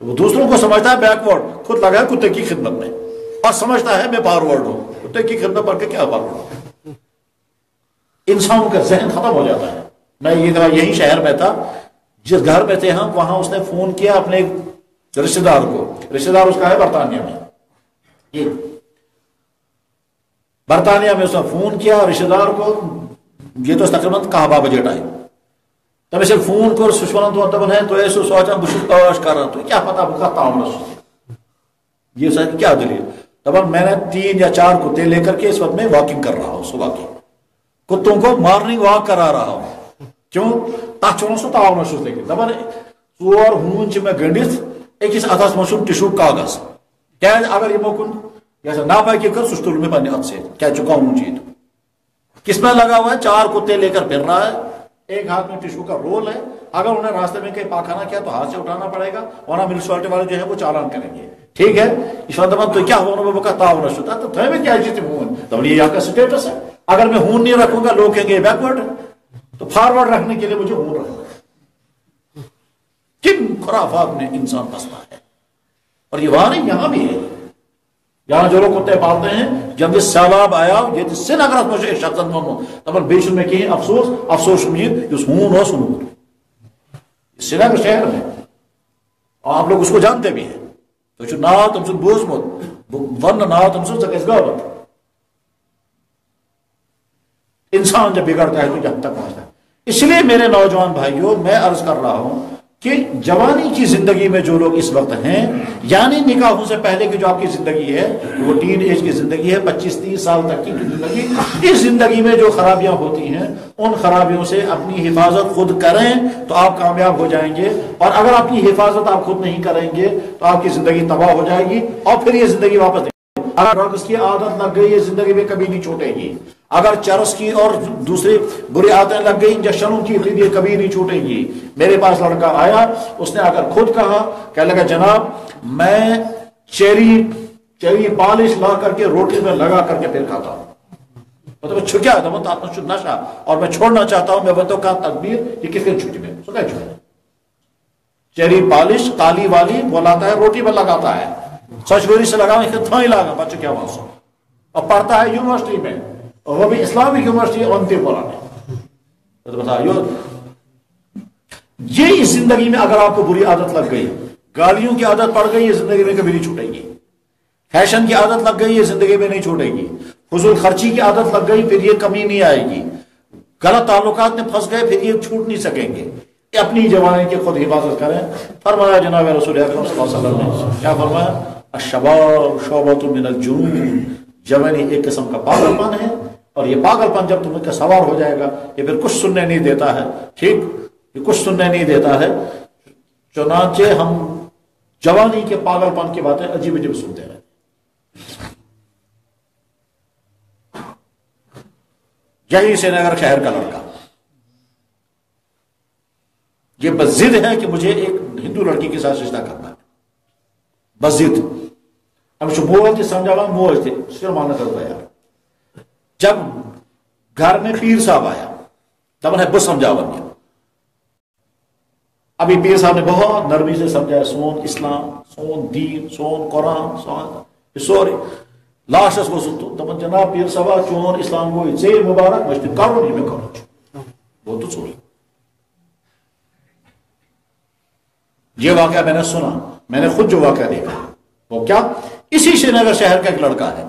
Speaker 1: تو وہ دوسروں کو سمجھتا ہے بیکورڈ، خود لگا ہے کتے کی خدمت میں، اور سمجھتا ہے میں فارورڈ ہوں، کتے کی خدمت پڑھ کے کیا فارورڈ ہوں؟ انسانوں کا ذہن ختم ہو جاتا ہے. میں یہی شہر میں تھا، جس گھر میں تھے ہم، وہاں اس نے فون کیا اپنے رشتے دار کو، رشتے دار اس کا ہے برطانیہ میں، یہ برطانیہ میں اس نے فون کیا رشتے دار کو، یہ تو تقریباً کہا بجے ٹائم تب اسے فون کر سشوان تو دپان ہے تو ایسو سوچان بہت عاش کران تو کیا پتا بہ تعاون یہ سر کیا دلیل دپان میں نے 3 یا 4 کتے لے کر کے اس وقت میں واکنگ کر رہا ہوں، صبح کی کتوں کو مارننگ واک کرا رہا ہوں. کیوں؟ تک سہ تعاون لیکن دپان 4 ہون میں گنڈت اکس اتھس من ٹشو کاغذ کیا اگر یہ موکن یہ ناپاکی کر سہ تل میں پنہ ات سے کیا قانون چیز کس میں لگا ہوا ہے، 4 کتے لے کر پھر رہا ہے، ایک ہاتھ میں ٹشو کا رول ہے، اگر انہیں راستے میں کہیں پاخانہ کیا تو ہاتھ سے اٹھانا پڑے گا، ورنہ میونسپلٹی والے جو ہے وہ چالان کریں گے. ٹھیک ہے اس وقت تو کیا ہونا کا تعاون ہوتا تو تھے میں کیا چیز ہون تو یہ آپ کا اسٹیٹس ہے. اگر میں ہون نہیں رکھوں گا لوگ کہیں گے بیکورڈ تو فارورڈ رکھنے کے لیے مجھے ہون رکھنا ہے. کن خرافات میں انسان پستا ہے. اور یہ وہاں نہیں یہاں بھی ہے، یہاں جو لوگ کتے پالتے ہیں جب یہ سیلاب آیا یہ سن اگر مجھے شخص ونو دپان بیچ میں کہیں افسوس افسوس امید اس ہون ہو سنو سری نگر شہر میں، اور آپ لوگ اس کو جانتے بھی ہیں تو ناو تم سن بوزمت ون ناو تم سن گھس غلط. انسان جب بگڑتا ہے تو جب تک پہنچتا ہے. اس لیے میرے نوجوان بھائیوں میں عرض کر رہا ہوں کہ جوانی کی زندگی میں جو لوگ اس وقت ہیں، یعنی نکاحوں سے پہلے کی جو آپ کی زندگی ہے وہ ٹین ایج کی زندگی ہے، 25-30 سال تک کی زندگی، اس زندگی میں جو خرابیاں ہوتی ہیں ان خرابیوں سے اپنی حفاظت خود کریں تو آپ کامیاب ہو جائیں گے. اور اگر اپنی حفاظت آپ خود نہیں کریں گے تو آپ کی زندگی تباہ ہو جائے گی اور پھر یہ زندگی واپس نہیں. اگر ڈرگس کی عادت لگ گئی یہ زندگی میں کبھی نہیں چھوٹے گی، اگر چرس کی اور دوسری بری عادتیں لگ گئی انجیکشنوں کی یہ کبھی نہیں چھوٹے گی. میرے پاس لڑکا آیا، اس نے اگر خود کہا کہنے لگا جناب میں چیری پالش لا کر کے روٹی میں لگا کر کے پھر کھاتا ہوں، مطلب چھکیا نشہ اور میں چھوڑنا چاہتا ہوں. میں بتاؤں کہا تکبیر یہ کس کے چھٹی میں چیری پالش کالی والی وہ لاتا ہے روٹی میں لگاتا ہے، سچوری سے لگا ہی لگا بچے کیا بات سو، اور پڑھتا ہے یونیورسٹی میں اور وہ بھی اسلامک یونیورسٹی اونتی پورا میں. بتائیے یہ اس زندگی میں اگر آپ کو بری عادت لگ گئی، گالیوں کی عادت پڑ گئی یہ زندگی میں کبھی نہیں چھوٹے گی، فیشن کی عادت لگ گئی یہ زندگی میں نہیں چھوٹے گی، فضول خرچی کی عادت لگ گئی پھر یہ کمی نہیں آئے گی، غلط تعلقات میں پھنس گئے پھر یہ چھوٹ نہیں سکیں گے. اپنی جوانی کی خود حفاظت کریں. فرمایا جناب رسول اکرم صلی اللہ علیہ وسلم نے کیا فرمایا؟ الشباب شعبۃ من الجنون، جوانی ایک قسم کا پاگل پن ہے، اور یہ پاگل پن جب تم کا سوار ہو جائے گا یہ پھر کچھ سننے نہیں دیتا ہے. ٹھیک، یہ کچھ سننے نہیں دیتا ہے. چنانچہ ہم جوانی کے پاگل پن کی باتیں عجیب عجیب سنتے ہیں. یہی سری نگر شہر کا لڑکا یہ بس ضد ہے کہ مجھے ایک ہندو لڑکی کے ساتھ رشتہ کرنا ہے، بس ضد. اب مول تھی سمجھا موج تھے سلمان کرتا یار. جب گھر میں پیر صاحب آیا تب ہے بس سمجھاوا گیا. ابھی پیر صاحب نے بہت نرمی سے سمجھایا سون اسلام سون دین سون قرآن سون سوری. لاسٹس گوس دپان جناب پیر صاحب چون اسلام گو ژے مبارک مجھے کرو نہیں میں کرو وہ تو ژوٚل. یہ واقعہ میں نے سنا، میں نے خود جو واقعہ دیکھا وہ کیا، اسی شری نگر شہر کا ایک لڑکا ہے،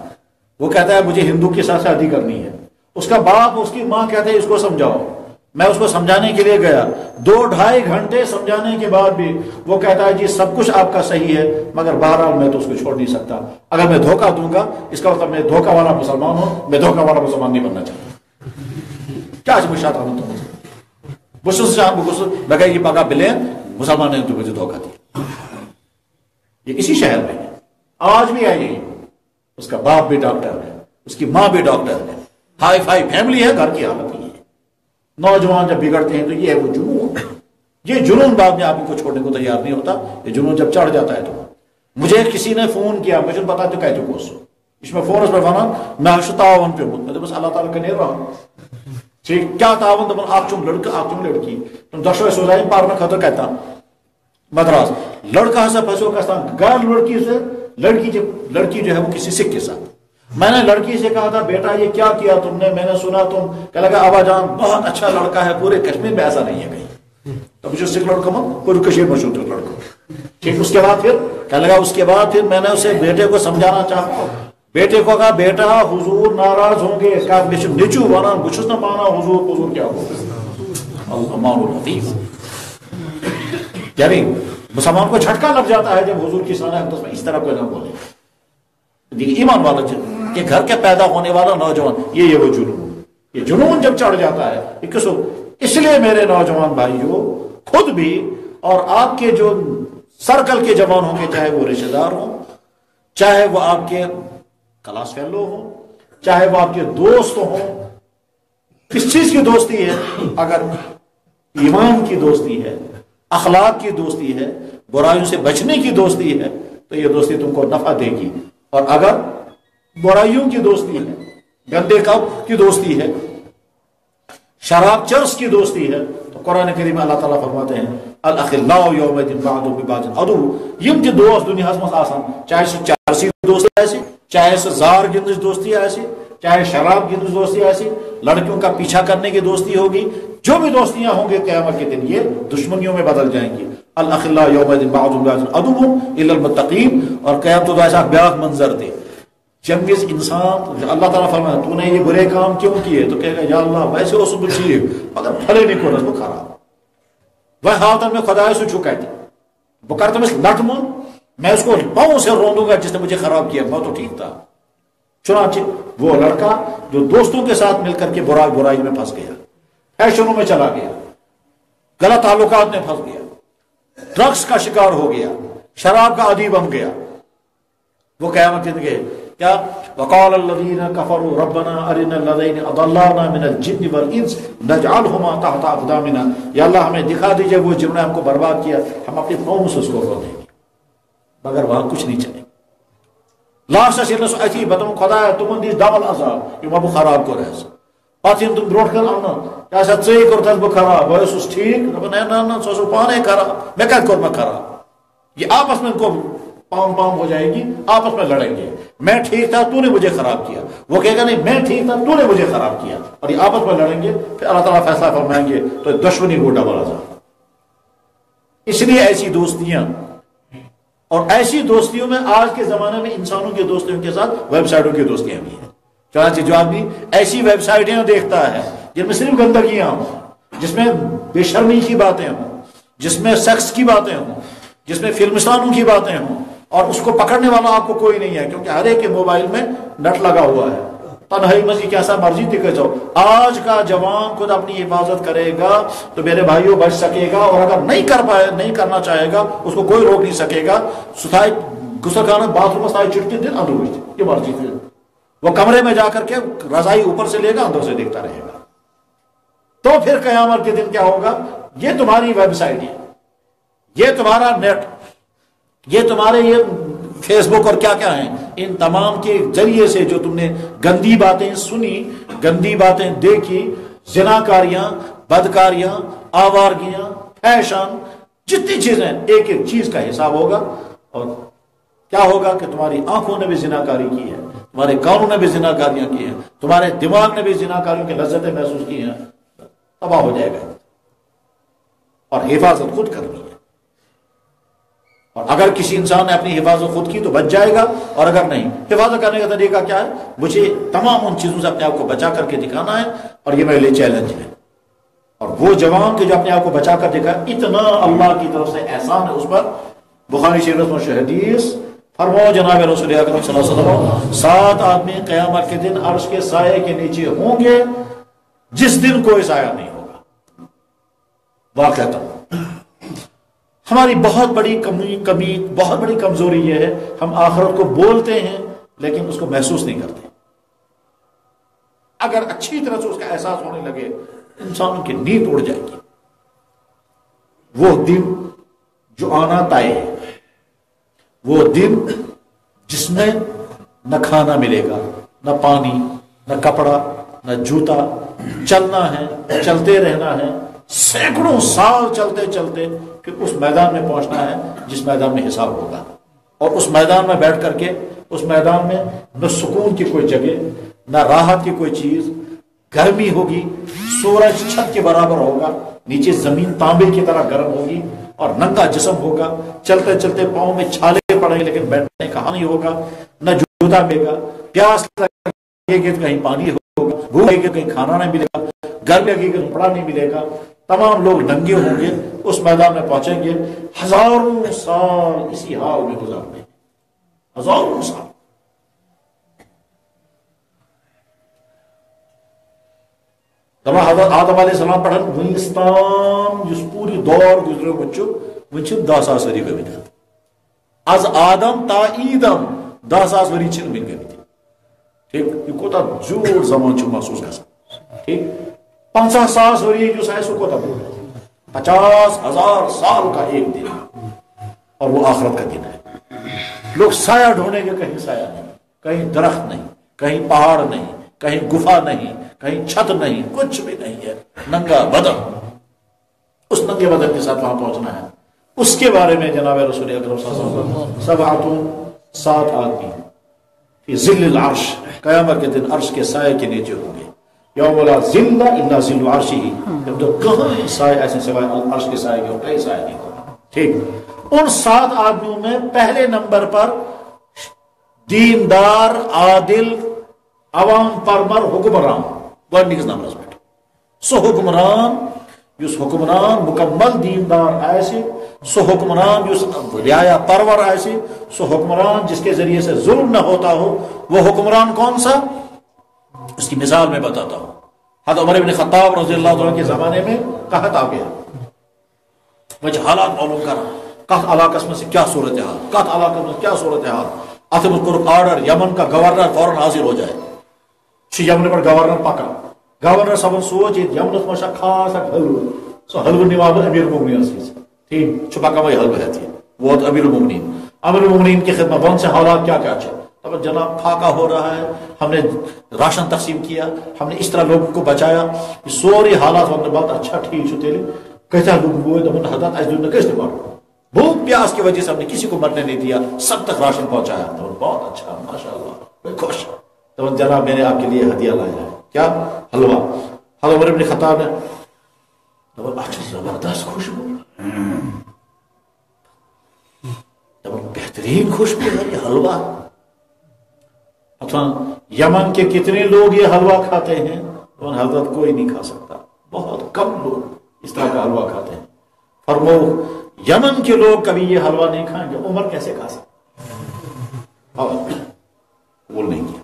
Speaker 1: وہ کہتا ہے مجھے ہندو کے ساتھ شادی کرنی ہے. اس کا باپ اس کی ماں کہتے ہیں اس کو سمجھاؤ. میں اس کو سمجھانے کے لیے گیا، 2-2.5 گھنٹے سمجھانے کے بعد بھی وہ کہتا ہے جی سب کچھ آپ کا صحیح ہے مگر بہرحال میں تو اس کو چھوڑ نہیں سکتا. اگر میں دھوکہ دوں گا اس کا مطلب میں دھوکہ والا مسلمان ہوں، میں دھوکہ والا مسلمان نہیں بننا چاہتا. کیا مشاہدہ ہوں تم لگا یہ پگا بلین مسلمان نے تو مجھے دھوکہ دیا. یہ اسی شہر میں ہے، آج بھی ہے. یہی اس کا باپ بھی ڈاکٹر ہے، اس کی ماں بھی ڈاکٹر ہے، ہائی فائی فیملی ہے، گھر کی حالت ہی ہے. نوجوان جب بگڑتے ہیں تو یہ ہے وہ جنون. یہ جنون بعد میں آپ کو چھوڑنے کو تیار نہیں ہوتا. یہ جنون جب چڑھ جاتا ہے تو مجھے کسی نے فون کیا مجھے پتا تو کہتے کوسو اس میں فون پر ونان میں تعاون پہ میں بس اللہ تعالیٰ کا نہیں رہا ٹھیک کیا تعاون دپان آپ چم لڑکا آپ چم لڑکی تم دشوے سوزائیں پارنے خاطر کہتا مدراس لڑکا سے پھنسو کستان غیر لڑکی جو ہے وہ کسی سکھ کے ساتھ. میں نے لڑکی سے کہا تھا بیٹا یہ کیا کیا تم نے؟ میں نے سنا تم کہ لگا ابا جان بہت اچھا لڑکا ہے, پورے کشمیر میں ایسا نہیں ہے کہیں. تو مجھے سکھ لڑکا پوری کشمیر میں مشہور لڑکا. ٹھیک, اس کے بعد پھر کہنے لگا, اس کے بعد پھر میں نے اسے بیٹے کو سمجھانا چاہا. بیٹے کو کہا بیٹا حضور ناراض ہوں گے, کہا نیچو وانا بچھس نہ مانا حضور کیا ہوگا اللہ الحفیظ. یعنی مسلمان کو جھٹکا لگ جاتا ہے جب حضور کی شان اقدس میں اس طرح کوئی نہ بولے. ایمان والا کہ گھر کے پیدا ہونے والا نوجوان یہ وہ جنون جب چڑھ جاتا ہے یہ کس. اس لیے میرے نوجوان بھائیوں خود بھی اور آپ کے جو سرکل کے جوان ہوں گے, چاہے وہ رشتہ دار ہوں, چاہے وہ آپ کے کلاس فیلو ہوں, چاہے وہ آپ کے دوست ہوں, کس چیز کی دوستی ہے؟ اگر ایمان کی دوستی ہے, اخلاق کی دوستی ہے, برائیوں سے بچنے کی دوستی ہے تو یہ دوستی تم کو نفع دے گی. اور اگر برائیوں کی دوستی ہے, گندے کپ کی دوستی ہے, شراب چرس کی دوستی ہے, تو قرآن کریم میں اللہ تعالیٰ فرماتے ہیں الاخلاء یومئذ بعضهم ببعض عدو. یم تہ دوست دنیا مز آسان, چاہے سہ چرسی دوستی آسی, چاہے سہ زار گندش دوستی آسی, چاہے شراب گندش دوستی آسی, لڑکیوں کا پیچھا کرنے کی دوستی ہوگی, جو بھی دوستیاں ہوں گے قیامت کے دن یہ دشمنیوں میں بدل جائیں گی. الاخلاء یومئذ بعضهم ببعض عدو الا المتقین. اور قیامت تو ایسا بیاق منظر دے جب اس انسان اللہ تعالیٰ فرمایا تو نے یہ برے کام کیوں کیے, تو کہے گا یا اللہ ویسے اس کو ٹھیک مگر پھلے نہیں کو وہ خراب وہ حالت میں خدا سے چھکا تھی وہ کرتا میں لٹ من میں اس کو پاؤں سے روندوں گا جس نے مجھے خراب کیا, میں تو ٹھیک تھا. چنانچہ وہ لڑکا جو دوستوں کے ساتھ مل کر کے برائی میں پھنس گیا, فیشنوں میں چلا گیا, غلط تعلقات میں پھنس گیا, ڈرگس کا شکار ہو گیا, شراب کا عادی بن گیا, وہ قیامت کے دن کیا وقال الذين كفروا ربنا ارنا الذين اضللنا من الجن والانس نجعلهما تحت اقدامنا. یا اللہ ہمیں دکھا دیجئے وہ جنہوں نے ہم کو برباد کیا, ہم اپنے پاؤں سے اس کو رو دیں گے, مگر وہاں کچھ نہیں چلے. لاسٹ سے اتھی بتم خدا تمن دیس ڈبل عذاب یہ بہ خراب کر پتہ یم تم برو کر ان کیا سا ژے کورتس بہ خراب بہ اوسس ٹھیک نہ سو پانے خراب میں کت کور میں خراب. یہ آپس میں کو پام ہو جائے گی, آپس میں لڑیں گے, میں ٹھیک تھا تو نے مجھے خراب کیا, وہ کہے گا نہیں میں ٹھیک تھا تو نے مجھے خراب کیا, اور یہ آپس میں لڑیں گے, پھر اللہ تعالیٰ فیصلہ فرمائیں گے تو دشمنی کو ڈبل عذاب. اس لیے ایسی دوستیاں اور ایسی دوستیوں میں آج کے زمانے میں انسانوں کی دوستیوں کے ساتھ ویب سائٹوں کی دوستیاں بھی ہیں. چنانچہ جو آدمی ایسی ویب سائٹیں دیکھتا ہے جن میں صرف گندگیاں ہوں, جس میں بے شرمی کی باتیں ہوں, جس میں سیکس کی باتیں ہوں, جس میں فلم اسٹاروں کی باتیں ہوں, اور اس کو پکڑنے والا آپ کو کوئی نہیں ہے کیونکہ ہر ایک کے موبائل میں نٹ لگا ہوا ہے, تنہائی میں کیسا مرضی دکھے جاؤ. آج کا جوان خود اپنی حفاظت کرے گا تو میرے بھائیوں بچ سکے گا, اور اگر نہیں کرنا چاہے گا اس کو کوئی روک نہیں سکے گا. ستھائی غسل خانہ باتھ روم میں چٹکی دن اندر یہ مرضی تھی, وہ کمرے میں جا کر کے رضائی اوپر سے لے گا اندر سے دیکھتا رہے گا. تو پھر قیامت کے دن کیا ہوگا, یہ تمہاری ویب سائٹ ہے, یہ تمہارا نیٹ, یہ تمہارے یہ فیس بک اور کیا کیا ہیں, ان تمام کے ذریعے سے جو تم نے گندی باتیں سنی, گندی باتیں دیکھی, زناکاریاں, بدکاریاں, آوارگیاں, فیشن, جتنی چیزیں, ایک ایک چیز کا حساب ہوگا. اور کیا ہوگا کہ تمہاری آنکھوں نے بھی زناکاری کی ہے, تمہارے کانوں نے بھی زناکاریاں کی ہیں, تمہارے دماغ نے بھی زناکاریوں کی لذتیں محسوس کی ہیں, تباہ ہو جائے گا. اور حفاظت خود کرنی ہے, اور اگر کسی انسان نے اپنی حفاظت خود کی تو بچ جائے گا, اور اگر نہیں, حفاظت کرنے کا طریقہ کیا ہے, مجھے تمام ان چیزوں سے اپنے آپ کو بچا کر کے دکھانا ہے, اور یہ میرے لیے چیلنج ہے. اور وہ جوان کے جو اپنے آپ کو بچا کر دکھا, اتنا اللہ کی طرف سے احسان ہے اس پر. بخاری شریف میں حدیث فرماؤ جناب رسول اکرم صلی اللہ علیہ وسلم 7 آدمی قیامت کے دن عرش کے سائے کے نیچے ہوں گے جس دن کوئی سایہ نہیں ہوگا. واقعتا ہماری بہت بڑی کمی بہت بڑی کمزوری یہ ہے, ہم آخرت کو بولتے ہیں لیکن اس کو محسوس نہیں کرتے. اگر اچھی طرح سے اس کا احساس ہونے لگے انسانوں کی نیند اڑ جائے گی. وہ دن جو آنا طے ہے, وہ دن جس میں نہ کھانا ملے گا, نہ پانی, نہ کپڑا, نہ جوتا, چلنا ہے, چلتے رہنا ہے, سینکڑوں سال چلتے چلتے پھر اس میدان میں پہنچنا ہے جس میدان میں حساب ہوگا، اور اس میدان میں بیٹھ کر کے اس میدان میں نہ سکون کی کوئی جگہ، نہ راحت کی کوئی چیز، گرمی ہوگی، سورج چھت کے برابر ہوگا، نیچے زمین تانبے کی طرح گرم ہوگی، اور ننگا جسم ہوگا، چلتے چلتے پاؤں میں چھالے پڑیں گے لیکن بیٹھنے کا نہیں ہوگا، نہ جوتا ملے گا، پیاس لگے گی تو کہیں پانی ہوگا، بھوک لگے گی کہیں کھانا نہیں ملے گا، گرمی لگے گی کپڑا نہیں ملے گا، تمام لوگ ننگے ہوں گے، اس میدان میں پہنچیں گے، ہزاروں سال اسی حال میں گزارنے، ہزاروں سال۔ حضرت آدم علیہ السلام پڑھن ونستان جس پوری دور گزرے ونچ 10,000 ؤری گٔمٕتۍ از آدم تا ایدم 10,000 ؤری چھِنہٕ وٕنہِ گٔمٕتۍ، ٹھیک، یہ کوتاہ زیوٗٹھ زمان چھُ محسوٗس گژھان، ٹھیک، 50,000 ؤری یُس آسہِ سُہ کوتاہ بوٚڑ، 50,000 سال کا ایک دن، اور وہ آخرت کا دن ہے۔ لوگ سایہ ڈھونڈیں گے، کہیں سایہ نہیں، کہیں درخت نہیں، کہیں پہاڑ نہیں، کہیں گفا نہیں، کہیں چھت نہیں، کچھ بھی نہیں ہے، ننگا بدن، اس ننگے بدن کے ساتھ وہاں پہنچنا ہے۔ اس کے بارے میں جناب رسول اکرم صلی اللہ علیہ وسلم، سبعۃ، 7 آدمی فی ظل العرش، قیامت کے دن عرش کے سائے کے نیچے ہوں گے، یوم لا ظل الا ظل عرشہ، جب تو کہیں سائے ایسے سوائے عرش کے سائے کے اور کئی سائے نہیں ہوگا، ٹھیک۔ ان 7 آدمیوں میں پہلے نمبر پر دیندار، عادل، عوام پرمر حکمران گۄڈنِکِس نمبرس پٮ۪ٹھ، سُہ حکمران یُس حکمران مکمل دیندار آسہِ، سُہ حکمران یُس رعایا پرور آسہِ، سُہ حکمران جس کے ذریعے سے ظلم نہ ہوتا ہو، وہ حکمران کون سا؟ اس کی مثال میں بتاتا ہوں۔ حضرت عمر بن خطاب رضی اللہ عنہ کے زمانے میں قحط آ گیا، وجہ حالات معلوم کرا، کت علاقہ میں سے کیا صورتحال، کت علاقہ میں کیا صورتحال، اتھ منٛز کوٚرُکھ آرڈر یمن کا گورنر فوراً حاضر ہو جائے، یمن پہ گورنر پکان، گورنر صاحب سوچ یہ یمنس مجھ خاص اک حلوہ، سو حلوہ نِوان بہٕ امیر المومنین سی، ٹھیک چھُ پکان وہی حلوہ ہیتھ، ووت امیر المومنین کی خدمت، ون سے حالات کیا کیا چھِ، دپان جناب پھاقہ ہو رہا ہے، ہم نے راشن تقسیم کیا، ہم نے اس طرح لوگوں کو بچایا، یہ سوری حالات ون بات اچھا ٹھیک چھُ تیٚلہِ کتیا لوگ گوئے، دپان حضرت اس دن میں کس نے مارو، بھوک پیاس کی وجہ سے ہم نے کسی کو مرنے نہیں دیا، سب تک راشن پہنچایا، دپان بہت اچھا ماشاء اللہ خوش، دپان جناب میں نے آپ کے لیے ہدیہ لایا ہے، کیا؟ حلوہ۔ حضرت عمر بن خطاب نے دپان اچھا زبردست خوشبو، دپان بہترین خوشبو ہے یہ حلوہ، اچھا یمن کے کتنے لوگ یہ حلوہ کھاتے ہیں؟ دپان حضرت کوئی نہیں کھا سکتا، بہت کم لوگ اس طرح کا حلوہ کھاتے ہیں۔ فرماؤ یمن کے لوگ کبھی یہ حلوہ نہیں کھائیں گے، عمر کیسے کھا سکتا؟ قبول نہیں کیا،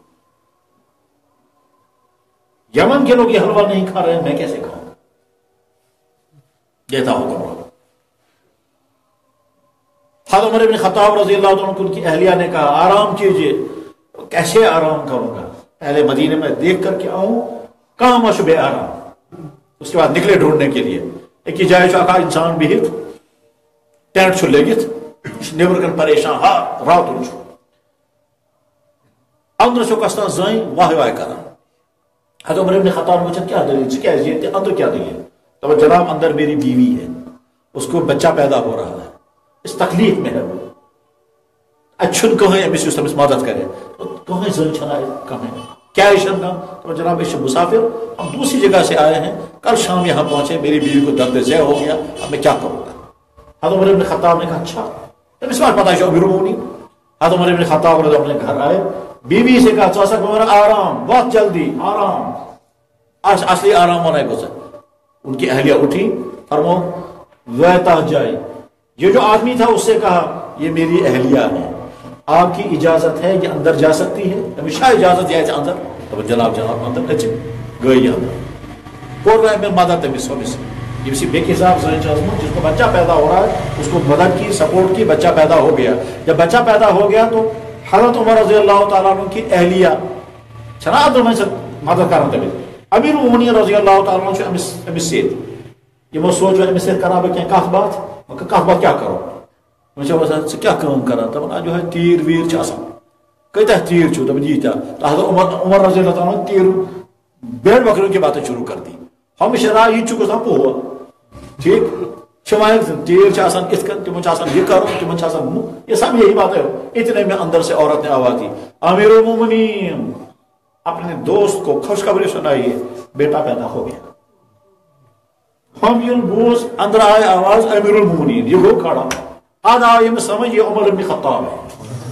Speaker 1: یمن کے لوگ یہ حلوہ نہیں کھا رہے ہیں، میں کیسے کھاؤں؟ یہ تھا حکمران۔ حضرت عمر بن خطاب رضی اللہ عنہ کو ان کی اہلیہ نے کہا آرام کیجئے، کیسے آرام کروں گا؟ اہل مدینے میں دیکھ کر کے آؤں، کہاں مشب آرام؟ اس کے بعد نکلے ڈھونڈنے کے لیے، ایک ہی جائے اکا انسان بہت ٹینٹ چھو لگت نیبر کن پریشان، ہاں رات چھو اندر چھو کستان زائیں واہ واہ کران۔ حضرت عمر بن خطاب نے پوچھا کیا دلیل، کیا یہ اندر کیا دلیل؟ تو جناب اندر میری بیوی ہے، اس کو بچہ پیدا ہو رہا ہے، اس تکلیف میں ہے، وہ اچھن کہیں امس اس تمس مدد کرے، کہیں زن چھنا کہیں کیا اشن کا؟ تو جناب اس مسافر، ہم دوسری جگہ سے آئے ہیں، کل شام یہاں پہنچے، میری بیوی کو درد ذہ ہو گیا، اب میں کیا کروں گا؟ حضرت عمر بن خطاب نے کہا اچھا تمس ما پتہ ہے امیر المومنین؟ حضرت عمر بن خطاب رضی اللہ عنہ گھر آئے، بیوی سے کہا ژٕ ہسا گوٚو آرام، بہت جلدی آرام، اصلی آرام ہونا ہے۔ ان کی اہلیہ اٹھی، فرماؤ ویتا جائے، یہ جو آدمی تھا اس سے کہا یہ میری اہلیہ ہے، آپ کی اجازت ہے یہ اندر جا سکتی ہے؟ ہمیشہ اجازت یہ ہے اندر؟ تو جناب اندر اچھے گئی اندر کور رہا ہے میں مدد تمس ہومس یہ بے حساب زن جس کو بچہ پیدا ہو رہا ہے اس کو مدد کی، سپورٹ کی، بچہ پیدا ہو گیا۔ جب بچہ پیدا ہو گیا تو حضرت عمر رضی اللہ تعالیٰ عنہ کی اہلیہ چھنا ادر میں سے مدد کران تمس، امیر المومنین رضی اللہ تعالیٰ عنہ امس سیت یمو سوچو امس سیت کرا بہ کینٛہہ کتھ بات کیا کرو، وچھو ژٕ کیٛاہ کٲم کران؟ دپان جو ہے تیر ویر چھِ آسان، کۭتیاہ تیر چھو؟ دپان ییٖتیاہ۔ تو حضرت عمر رضی اللہ تعالیٰ عنہ تیر بیڑ بکریوں کی باتیں شروع کر دی، ہمیشہ رہا یہ چھُ گژھان پوہ ٹھیک شمائل تیل تم یہ کرو تم یہ سب یہی بات ہے. اتنے میں اندر سے عورت نے آواز دی امیر المومنین اپنے دوست کو خوشخبری سنائیے بیٹا پیدا ہو گیا. ہم یہ بوز اندر آئے آواز امیر المومنین یہ گو کھڑا آج آئے میں سمجھ یہ عمر بن خطاب ہے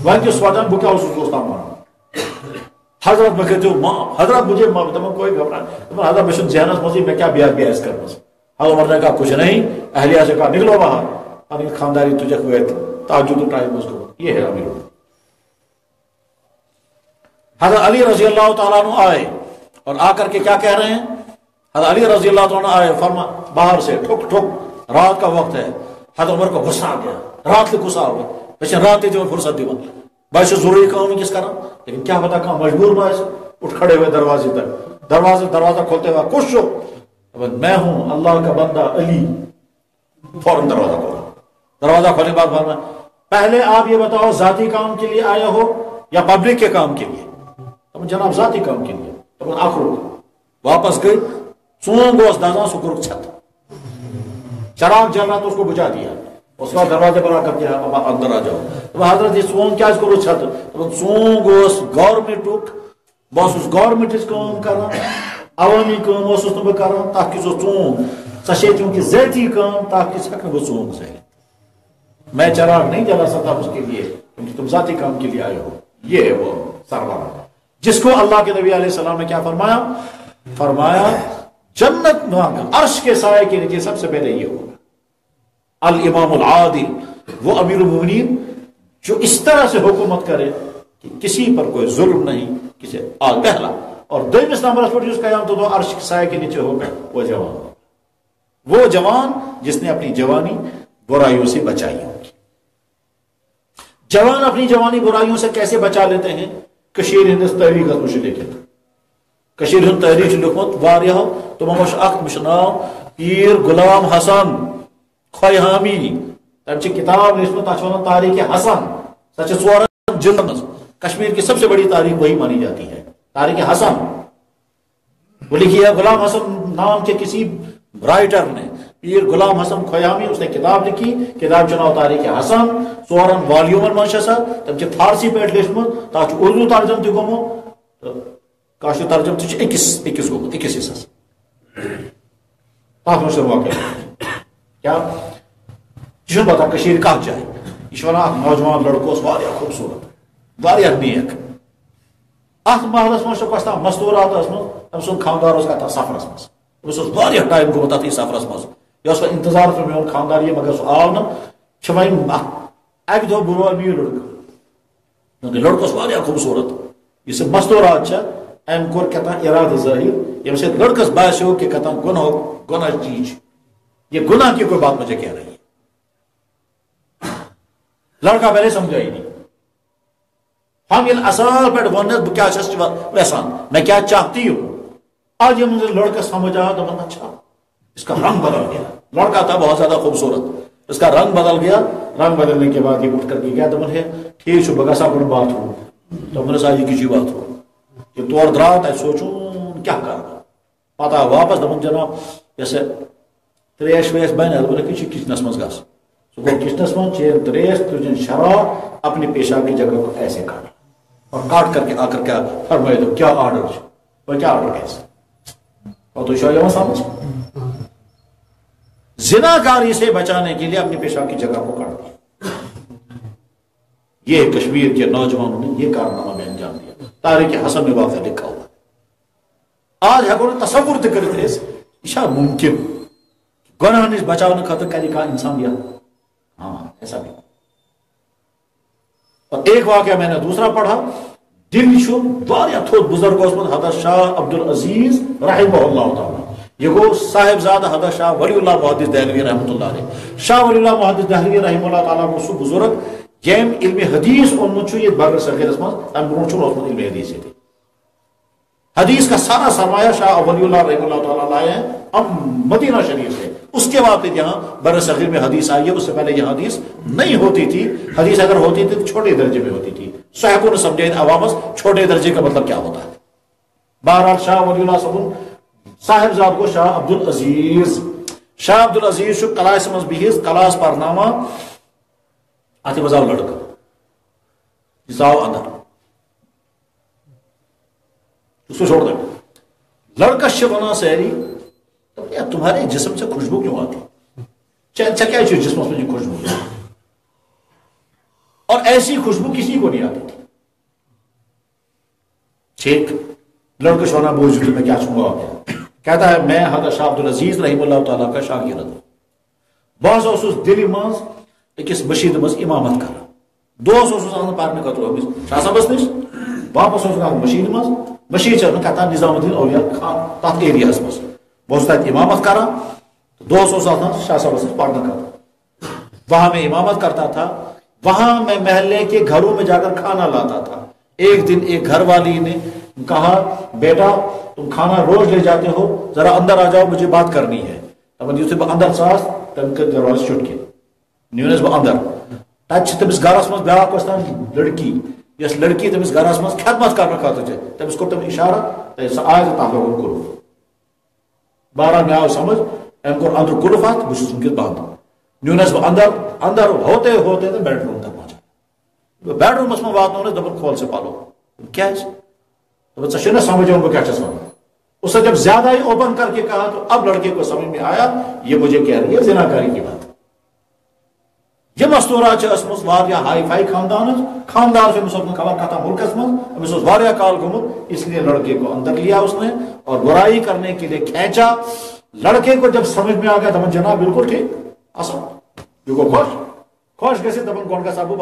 Speaker 1: وہاں کے سوچا بکا اس دوستان مانا حضرت میں کہتے ہو ماں حضرت مجھے ماں تمہیں کوئی گھبرا حضرت میں ذہنس مزید میں کیا بیاس کرنا. حضرت عمر نے کہا کچھ نہیں اہلیہ سے کہا نکلو باہر اپنی خانداری تجھے ہوئے تاجد ٹائم اس کو یہ ہے امیر. حضرت علی رضی اللہ تعالیٰ عنہ آئے اور آ کر کے کیا کہہ رہے ہیں. حضرت علی رضی اللہ تعالیٰ عنہ آئے فرما باہر سے ٹھک ٹھک رات کا وقت ہے. حضرت عمر کو غصہ آ گیا رات کے غصہ ہو گیا لیکن رات جو فرصت دی باعث ضروری کام کس کرا لیکن کیا پتا کہاں مجبور باعث اٹھ کھڑے ہوئے دروازے تک دروازہ کھولتے ہوئے خوش ہو میں ہوں اللہ کا بندہ علی. فوراً دروازہ کھولا. دروازہ کھولنے کے بعد فرمایا پہلے آپ یہ بتاؤ ذاتی کام کے لیے آئے ہو یا پبلک کے کام کے لیے. جناب ذاتی کام کے لیے آخر واپس گئی سون گوس دازاں سو گرک چھت چراغ جل رہا تو اس کو بجھا دیا. اس کا دروازے پر آ کر کے اندر آ جاؤ. تو حضرت یہ سون کیا کرو چھت سون گوس گورنمنٹ بس اس گورنمنٹ کام کرنا عوامی کام بہ کران تاکہ سو چون سہ چونکہ ذاتی کام تاکہ سکن وہ چون سے میں چراغ نہیں جلا سکتا اس کے لیے کیونکہ تم ذاتی کام کے لیے آئے ہو. یہ ہے وہ سربراہ جس کو اللہ کے نبی علیہ السلام نے کیا فرمایا جنت میں عرش کے سائے کے نیچے سب سے پہلے یہ ہوگا الامام العادل وہ امیر المومنین جو اس طرح سے حکومت کرے کہ کسی پر کوئی ظلم نہیں کسی پہلا. اور دویم اسلام پر جس قیام تو عرش کے سائے کے نیچے ہوگا وہ جوان جس نے اپنی جوانی برائیوں سے بچائی ہوگی. جوان اپنی جوانی برائیوں سے کیسے بچا لیتے ہیں. کشیر ہندس تحریک مجھے لکھت کشیر ہند تحریک لکھمت واریاہ تمو اخ مشناو پیر غلام حسن خیامی تم کتاب لکھمت تک ونان تاریخ حسن سچ ژورن جلدن کشمیر کی سب سے بڑی تاریخ وہی مانی جاتی ہے تاریخ حسن. وہ لکھی ہے غلام حسن نام کے کسی رائٹر نے پیر غلام حسن خیامی اس نے کتاب لکھی کتاب چناؤ تاریخ حسن 4 والیومن منشا تم فارسی پہ لیچمت تک اردو ترجم تہ گومت کاشر ترجم تہ اکس گومت اکس حصس تک مجھ واقع کیا یہ پتہ کشیر کت جائے یہ ونان نوجوان لڑکو واریاہ خوبصورت واریاہ نیک ات محلس مجھ کتا مستورات تم سن خاندار اس کتا سفرس مز واریاہ ٹائم گومت ات سفرس مز یہ انتظار پہ میون خاندار یہ مگر سہ آو نا وی اکہ دہ بہ می لڑکہ لڑکس واریاہ خوبصورت یہ مستورات ام کور کتان ارادہ ظاہر یم سے لڑکس باسیو کہ کتان گناہ چیز یہ گناہ کی کوئی بات مجھے کہہ رہی ہے. لڑکا پہلے سمجھائی نہیں ہم یہ اصل پہ ونس بہ کیا ویسان میں کیا چاہتی ہوں. آج یہ مجھے لڑکا سمجھ آیا تو بندہ اچھا اس کا رنگ بدل گیا. لڑکا تھا بہت زیادہ خوبصورت اس کا رنگ بدل گیا. رنگ بدلنے کے بعد یہ اٹھ کر کے گیا تو ہے ٹھیک ہے بگا صاحب بات ہو تو میں نے سا یہ کسی بات ہو کہ طور درات ہے سوچوں کیا کرنا پتہ واپس دپن جناب جیسے تریش ویش بنے بولے کہ کچنس مز گس سو گو کچنس من چین تریش تجن شراب اپنی پیشاب کی جگہ کو ایسے کاٹا اور کاٹ کر کے آ کر کیا فرمائے تو کیا آرڈر وہ کیا آرڈر کیسے اور تو شاید سمجھ زناکاری سے بچانے کے لیے اپنی پیشاب کی جگہ کو کاٹ دیا. یہ کشمیر کے نوجوانوں نے یہ کارنامہ میں انجام دیا. تاریخ حسن میں واقعہ لکھا ہوا آج ہیکو تصور تہ کرت یہ ممکن گناہ نش بچاؤ خاطر کرے کا انسان یہ ہاں ایسا بھی. اور ایک واقعہ میں نے دوسرا پڑھا دل تھوت بزرگ حضرت شاہ عبد العزیز رحمہ اللہ تعالی یہ گو صاحب زادہ حضرت شاہ ولی اللہ محدث دہلوی رحمۃ اللہ علیہ. شاہ ولی اللہ محدث دہلوی رحمہ اللہ تعالیٰ کو سہ بزرگ یم علم حدیث اونمت یہ بر صغیرس مز ام برو اوسمت علم حدیث یہ حدیث کا سارا سرمایہ شاہ ولی اللہ رحمہ اللہ تعالیٰ لائے ہیں اب مدینہ شریف سے. اس کے بعد یہاں بر صغیر میں حدیث آئی ہے. اس سے پہلے یہ حدیث نہیں ہوتی تھی. حدیث اگر ہوتی تھی تو چھوٹے درجے میں ہوتی تھی. صحابہ نے سمجھے عوامس چھوٹے درجے کا مطلب کیا ہوتا ہے. بہرحال شاہ ولی اللہ صاحب صاحب زاد کو شاہ عبد العزیز شاہ عبدالعزیز کلاس مز بہت کلاس پرناوا ات آو لڑکہ یہ آو اندر اس کو چھوڑ دیں لڑکس ونان ساری تمہارے جسم سے خوشبو کیوں آتی کیا جسمس میں یہ خوشبو اور ایسی خوشبو کسی کو نہیں آتی تھی ٹھیک لڑکش ونان بوجھ میں کیا چھوڑا گیا کہتا ہے میں حضرت شاہ عبدالعزیز رحمہ اللہ تعالیٰ کا شاگرد ہوں بہت اس دلی مز اکس مشید مز امامت کر دوس آن پرنے خطر شاہ صاحبس نش واپس مشید مشید کہتا نظام الدین اولیاء خان تک ایریا مز بہت تک امامت کرا دوس شاہ صاحبس نش پڑھنا کرتا وہاں میں امامت کرتا تھا وہاں میں محلے کے گھروں میں جا کر کھانا لاتا تھا ایک دن ایک گھر والی نے کہا بیٹا تم کھانا روز لے جاتے ہو ذرا اندر آ جاؤ مجھے بات کرنی ہے اندر ساس تم کے دروازے چٹ کے نیونس بہ اندر تب تمس گھرس مز بیاکھ لڑکی یس لڑکی تمس گھرس مز خدمت کرنے خاطر تمس کور تم اشارہ سہ آئے تو تک لوگ قلف بہرحال مے آو سمجھ ام کور اندر قلف ات بس ونکس بند نیونس بہ اندر ہوتے ہوتے تو بیڈ روم تک پہنچا بیڈ رومس میں واتن دپن کھول سے پلو کیا ژے نا سمجھ بہ کیا ونان اس نے جب زیادہ ہی اوپن کر کے کہا تو اب لڑکے کو سمجھ میں آیا یہ مجھے کہہ رہی ہے زناکاری کی بات یہ مستورات اسمس واریاہ ہائی فائی خاندان سے خبر کتھا ملکس مز واریاہ کال گومت اس لیے لڑکے کو اندر لیا اس نے اور برائی کرنے کے لیے کھینچا لڑکے کو جب سمجھ میں آ گیا دپن جناب بالکل ٹھیک اصل یہ کو خوش گھے دپن کون کا صاحب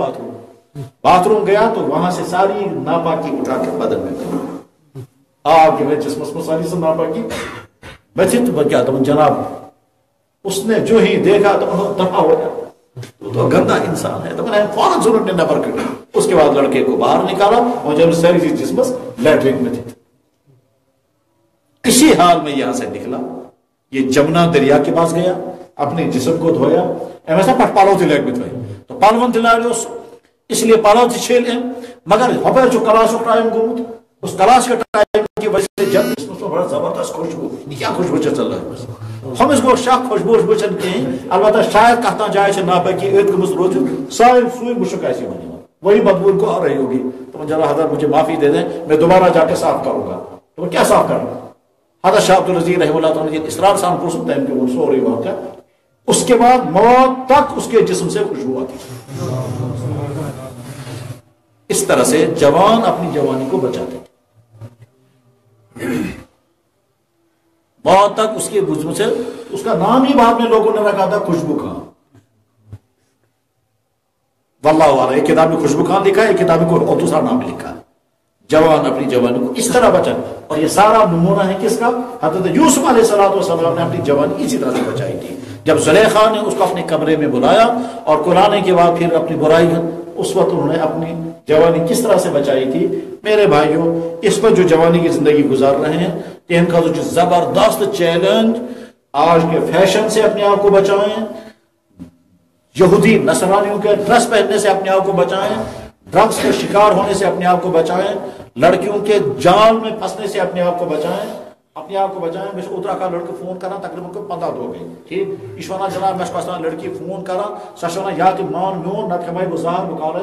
Speaker 1: باتھ روم گیا تو وہاں سے ساری ناپاکی اٹھا کے بدن میں آپ کے جسمس میں ساری سے ناپاکی بچت کیا دپن جناب اس نے جو ہی دیکھا تو دفاع ہو گیا تو گندا انسان ہے دپن فوراً ضرورت نے نبر کر اس کے بعد لڑکے کو باہر نکالا اور جب ساری جسمس لیٹرین میں تھی اسی حال میں یہاں سے نکلا یہ جمنا دریا کے پاس گیا اپنے جسم کو دھویا ایسا پٹ پالو تھی لیک میں دھوئی تو پالون دلاڑی اس لیے پالو تھی چھیل مگر ہپر جو کلاس ٹائم گومت اس کلاس کے ٹائم کی وجہ سے جب اس میں بڑا زبردست خوشبو کیا خوشبو چل رہا ہے ہم اس کو شاہ خوشبو وچن کہیں البتہ شاید کہتا جائے سے ناپاکی ارد گمس روز سائل سوئی مشک ایسی بنی وہی بدبو کو آ رہی ہوگی تو جناب حضرت مجھے معافی دے دیں میں دوبارہ جا کے صاف کروں گا تو کیا صاف کرنا حضرت شاہ عبدالعزیز رحمہ اللہ تعالیٰ نے اسرار سان پرسن ٹائم کے وہ سو رہی بات کا اس کے بعد موت تک اس کے جسم سے خوشبو آتی اس طرح سے جوان اپنی جوانی کو بچاتے تھے بہت تک اس کے جسم سے اس کا نام ہی بعد میں لوگوں نے رکھا تھا خوشبو خان واللہ والا ایک کتاب میں خوشبو خان لکھا ہے ایک کتاب میں اور دوسرا نام لکھا ہے جوان اپنی جوانی کو اس طرح بچا اور یہ سارا نمونہ ہے کس کا حضرت یوسف علیہ السلام نے اپنی جوانی اسی طرح سے بچائی تھی جب زلیخا نے اس کو اپنے کمرے میں بلایا اور قرآن کے بعد پھر اپنی برائی اس وقت انہوں نے اپنی جوانی کس طرح سے بچائی تھی میرے بھائیوں اس پر جو جوانی کی زندگی گزار رہے ہیں کہ ان کا جو زبردست چیلنج آج کے فیشن سے اپنے آپ کو بچائیں یہودی نصرانیوں کے ڈریس پہننے سے اپنے آپ کو بچائیں ڈرگس کے شکار ہونے سے اپنے آپ کو بچائیں لڑکیوں کے جال میں پھنسنے سے اپنے آپ کو بچائیں اپنے آپ کو بچائیں میں اترا کا لڑکے فون کرا تقریباً 15 ہو گئی ٹھیک ایشوانا جناب میں پاس لڑکی فون کرا سشوانا یا کہ مان میون نہ کہ میں گزار بکار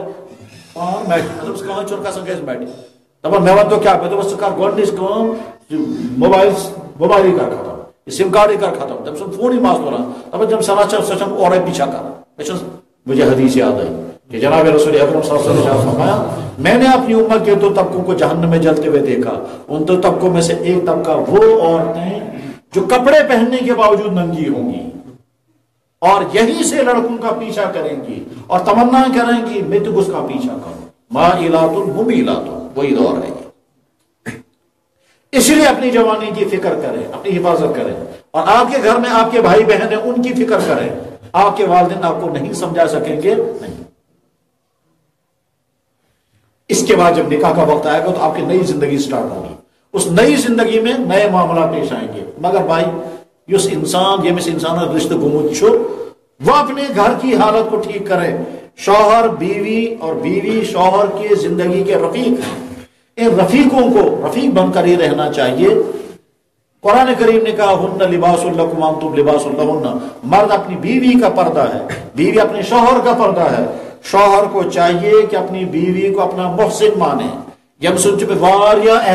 Speaker 1: پان بیٹھ مطلب کہاں چور کا سنگیز بیٹھی تب میں تو کیا میں تو بس کر گونڈس کام موبائل ہی کر ختم سم کارڈ ہی کر ختم تب سب فون ہی ماس تو رہا تب جب سناچر سچم اور پیچھا کرا مجھے حدیث یاد آئی کہ جناب رسول اکرم صلی اللہ علیہ وسلم فرمایا میں نے اپنی امت کے 2 طبقوں کو جہنم میں جلتے ہوئے دیکھا ان 2 طبقوں میں سے ایک طبقہ وہ عورتیں جو کپڑے پہننے کے باوجود ننگی ہوں گی اور یہیں سے لڑکوں کا پیچھا کریں گی اور تمنا کریں گی میں تو اس کا پیچھا کروں مائلات ممیلات وہی دور ہے اس لیے اپنی جوانی کی فکر کریں اپنی حفاظت کریں اور آپ کے گھر میں آپ کے بھائی بہن ہیں ان کی فکر کریں آپ کے والدین آپ کو نہیں سمجھا سکیں گے نہیں اس کے بعد جب نکاح کا وقت آئے گا تو آپ کی نئی زندگی سٹارٹ ہوگی اس نئی زندگی میں نئے معاملات پیش آئیں گے مگر بھائی اس انسان یمس انسان رشتہ گمت چھو وہ اپنے گھر کی حالت کو ٹھیک کرے شوہر بیوی اور بیوی شوہر کی زندگی کے رفیق ہیں ان رفیقوں کو رفیق بن کر ہی رہنا چاہیے قرآن کریم نے کہا ہن لباس لکم وانتم لباس لہن، مرد اپنی بیوی کا پردہ ہے، بیوی اپنے شوہر کا پردہ ہے. شوہر کو چاہیے کہ اپنی بیوی کو اپنا محسن مانے. یم سن پہ واریاہ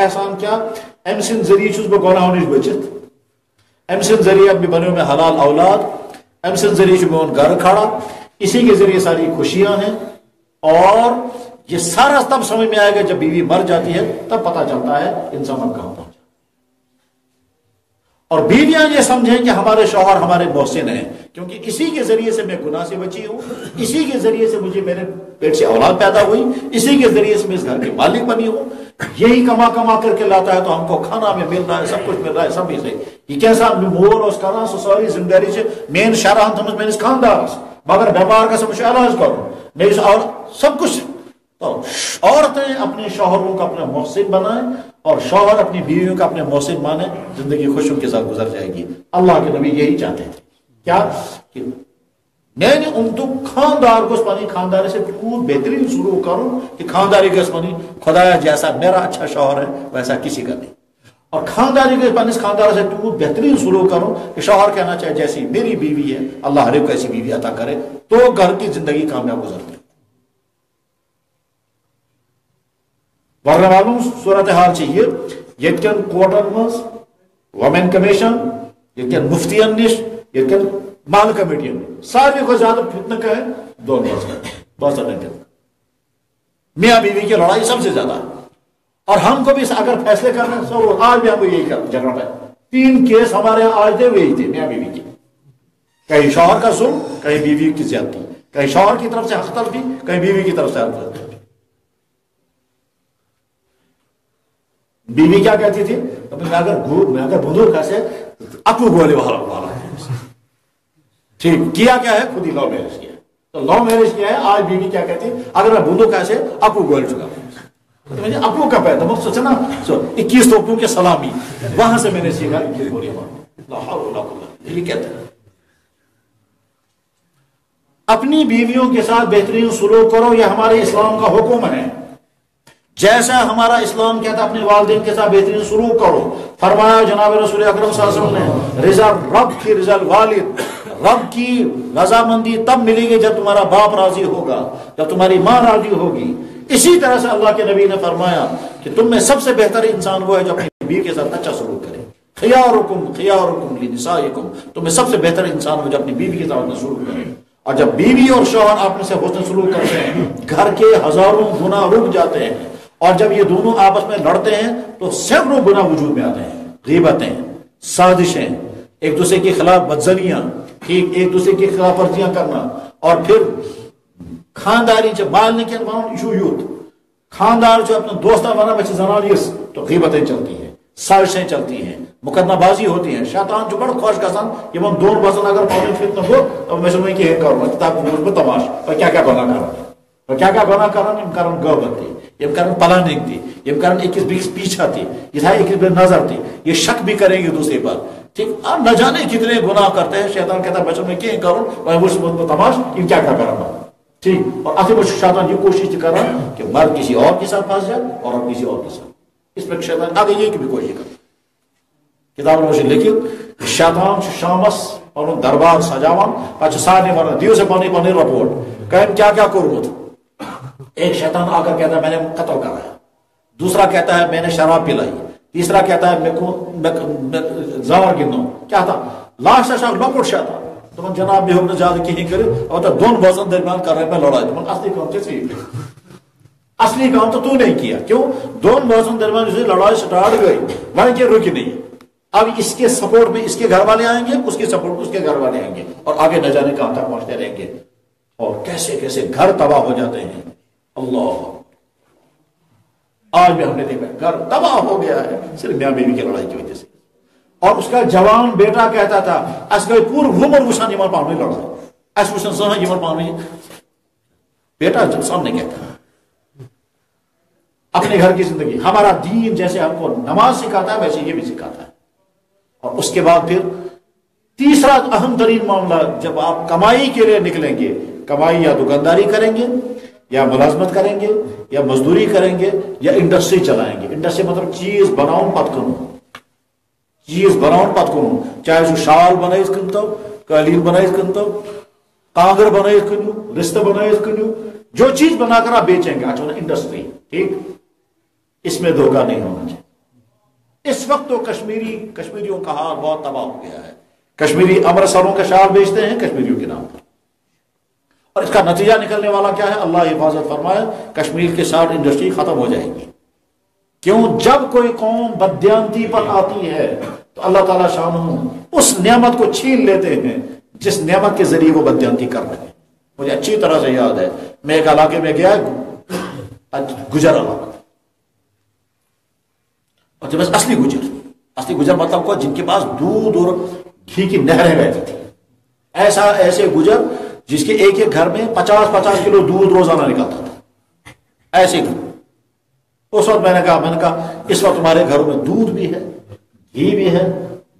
Speaker 1: احسان کیا ام سند ذریعہ چھس بہ گناہو نش بچت، ام سند ذریعہ بنو میں حلال اولاد، ام سند ذریعہ میون گھر کھڑا، اسی کے ذریعے ساری خوشیاں ہیں. اور یہ سارا تب سمجھ میں آئے گا جب بیوی مر جاتی ہے، تب پتہ چلتا ہے انسان اب کہاں پہنچا. اور بیویاں یہ سمجھیں کہ ہمارے شوہر ہمارے محسن ہیں، کیونکہ اسی کے ذریعے سے میں گناہ سے بچی ہوں، اسی کے ذریعے سے مجھے میرے پیٹ سے اولاد پیدا ہوئی، اسی کے ذریعے سے میں اس گھر کے مالک بنی ہوں. یہی کما کر کے لاتا ہے تو ہم کو کھانا میں مل رہا ہے، سب کچھ مل رہا ہے، سب ہی صحیح. یہ کیسا مور اس کرنا ساری زندہ سے مین شرح تھمس میرے خاندار مگر بیمار کا سمجھ علاج کرو میرے اور سب کچھ. تو عورتیں اپنے شوہروں کا اپنا محسن بنائیں اور شوہر اپنی بیویوں کا اپنے محسن مانے، زندگی خوشیوں کے ساتھ گزر جائے گی. اللہ کے نبی یہی چاہتے ہیں. کیا کہ میں نے ان تو خاندار کو پانی خاندار سے بہترین شروع کروں کہ خانداری کے پانی خدایا جیسا میرا اچھا شوہر ہے ویسا کسی کا نہیں. اور خانداری کے پانی خاندار سے بہترین شروع کروں کہ شوہر کہنا چاہے جیسی میری بیوی ہے اللہ ہر ایک کو ایسی بیوی عطا کرے تو گھر کی زندگی کامیاب گزرتی ہے. ورنہ معلوم صورتحال چاہیے یتکن کوٹن مز ومن کمیشن یتکن مفتین نش یتکن مال کمیٹین ساروی کو زیادہ فتنہ کا ہے دوست میاں بیوی کی لڑائی سب سے زیادہ ہے. اور ہم کو بھی اگر فیصلے کرنا سو آج بھی ہم کو یہی جھگڑا ہے. 3 کیس ہمارے یہاں آج دے ہوئے تھے میاں بیوی کے، کہیں شوہر کا ظلم، کہیں بیوی کی زیادتی، کہیں شوہر کی طرف سے حق تلفی، کہیں بیوی کی طرف سے حق تلفی. بیوی کیا کہتی تھی میں اگر بندوق ایسے اپو گولے والا ٹھیک کیا کیا ہے خود ہی لو میرج کیا. تو لو میرج کیا ہے. آج بیوی کیا کہتی اگر میں بندوق ایسے اپو گول چکا اپو کا پیدا سوچا نا 21 توپوں کے سلامی وہاں سے میں نے سیکھا یہ کہتے ہیں اپنی بیویوں کے ساتھ بہترین سلوک کرو. یہ ہمارے اسلام کا حکم ہے. جیسا ہمارا اسلام کہتا ہے اپنے والدین کے ساتھ بہترین سلوک کرو. فرمایا جناب رسول اکرم صلی اللہ علیہ وسلم نے رضا رب کی رضا الوالد، رب کی رضامندی تب ملے گی جب تمہارا باپ راضی ہوگا، جب تمہاری ماں راضی ہوگی. اسی طرح سے اللہ کے نبی نے فرمایا کہ تم میں سب سے بہتر انسان وہ ہے جو اپنی بیوی کے ساتھ اچھا سلوک کرے. خیارکم لنسائکم، تم میں سب سے بہتر انسان وہ جو اپنی بیوی کے ساتھ سلوک کرے. اور جب بیوی اور شوہر آپ میں سے حسن سلوک کرتے ہیں گھر کے ہزاروں گناہ رک جاتے ہیں. اور جب یہ دونوں آپس میں لڑتے ہیں تو سینکڑوں گناہ وجود میں آتے ہیں. غیبتیں، سازشیں، ایک دوسرے کے خلاف بدزنیاں، ایک دوسرے کی خلاف ورزیاں کرنا. اور پھر خانداری جو مال نہیں کیا ایشو یوت خاندار جو اپنا دوستہ بنا بچے زنانیس تو غیبتیں چلتی ہیں، سازشیں چلتی ہیں، مقدمہ بازی ہوتی ہیں. شیطان جو بڑا خوش گسان یہ من دون بسن اگر پاؤں فتنہ ہو تو میں سمجھ کہ کروں کتاب میں تماش اور کیا گناہ کرنا اور کیا گناہ کرنا یم کرن غیبت تھی، یم کرن پلاننگ تھی، یم کرن ایک بیس پیچھا تھی، یہ تھا ایک بے نظر تھی، یہ شک بھی کریں گے دوسرے پر. ٹھیک اب نہ جانے کتنے گناہ کرتے ہیں. شیطان کہتا ہے بچوں میں کیا کروں اور وہ تماش یہ کیا کرنا ٹھیک. اور آخر شیطان یہ کوشش کر رہا ہے کہ مرد کسی اور کے ساتھ پھنس جائے اور اب کسی اور کے ساتھ. اس پر شیطان آگے یہ کی بھی کوشش کرتا. کتاب میں لکھت شیطان شامس اور دربار سجاوان پچھے سارے ورنہ دیو سے پانی پانی رپورٹ کہ کیا کیا کرمت. ایک شیطان آ کر کہتا ہے میں نے قتل کرایا، دوسرا کہتا ہے میں نے شراب پلائی، تیسرا کہتا ہے میں زار گنو کیا تھا. لاسٹ لکٹ شیطان تمہیں جناب بھی ہوگا زیادہ کہیں کرے اور تو دون بازن درمیان کر رہے میں لڑائی. تمہیں اصلی کام کسی اصلی کام تو نہیں کیا. کیوں دون بازن درمیان جسے لڑائی سٹارٹ گئی وہاں کے رکی نہیں. اب اس کے سپورٹ میں اس کے گھر والے آئیں گے، اس کے سپورٹ میں اس کے گھر والے آئیں گے اور آگے نہ جانے کہاں تک پہنچتے رہیں گے. اور کیسے کیسے گھر تباہ ہو جاتے ہیں. اللہ آج بھی ہم نے دیکھا گھر تباہ ہو گیا ہے صرف میاں بیوی کی لڑائی کی وجہ سے. اور اس کا جوان بیٹا کہتا تھا اس گئی پور عمر وشان یمن پانوی لڑا اس وشان سہا یمن پانوی. بیٹا جب سامنے کہتا ہے اپنے گھر کی زندگی ہمارا دین جیسے ہم کو نماز سکھاتا ہے ویسے یہ بھی سکھاتا ہے. اور اس کے بعد پھر تیسرا اہم ترین معاملہ جب آپ کمائی کے لیے نکلیں گے، کمائی یا دکانداری کریں گے یا ملازمت کریں گے یا مزدوری کریں گے یا انڈسٹری چلائیں گے. انڈسٹری مطلب چیز بناؤں پت کروں چیز بناؤن پتہ کن چاہے سہ شال بنائیت کنتو قالین بنائیت کنتو کانگر بنائیت کنو رشتہ بنائیت کنو جو چیز بنا کر آپ بیچیں گے آج انڈسٹری ٹھیک اس میں دھوکہ نہیں ہونا چاہیے. اس وقت تو کشمیریوں کا حال بہت تباہ ہو گیا ہے. کشمیری امرتسروں کا شال بیچتے ہیں کشمیریوں کے نام پر اور اس کا نتیجہ نکلنے والا کیا ہے اللہ حفاظت فرمائے کشمیر کے ساتھ انڈسٹری ختم ہو جائے گی. کیوں جب کوئی قوم بددیانتی پر آتی ہے تو اللہ تعالیٰ شانہ اس نعمت کو چھین لیتے ہیں جس نعمت کے ذریعے وہ بددیانتی کر رہے ہیں. مجھے اچھی طرح سے یاد ہے میں ایک علاقے میں گیا گجر علاقہ اور بس اصلی گجر مطلب کو جن کے پاس دودھ اور گھی کی نہریں بہتی تھی. ایسے گجر جس کے ایک گھر میں 50 کلو دودھ روزانہ نکلتا تھا. ایسے اس وقت میں نے کہا اس وقت تمہارے گھروں میں دودھ بھی ہے گھی بھی ہے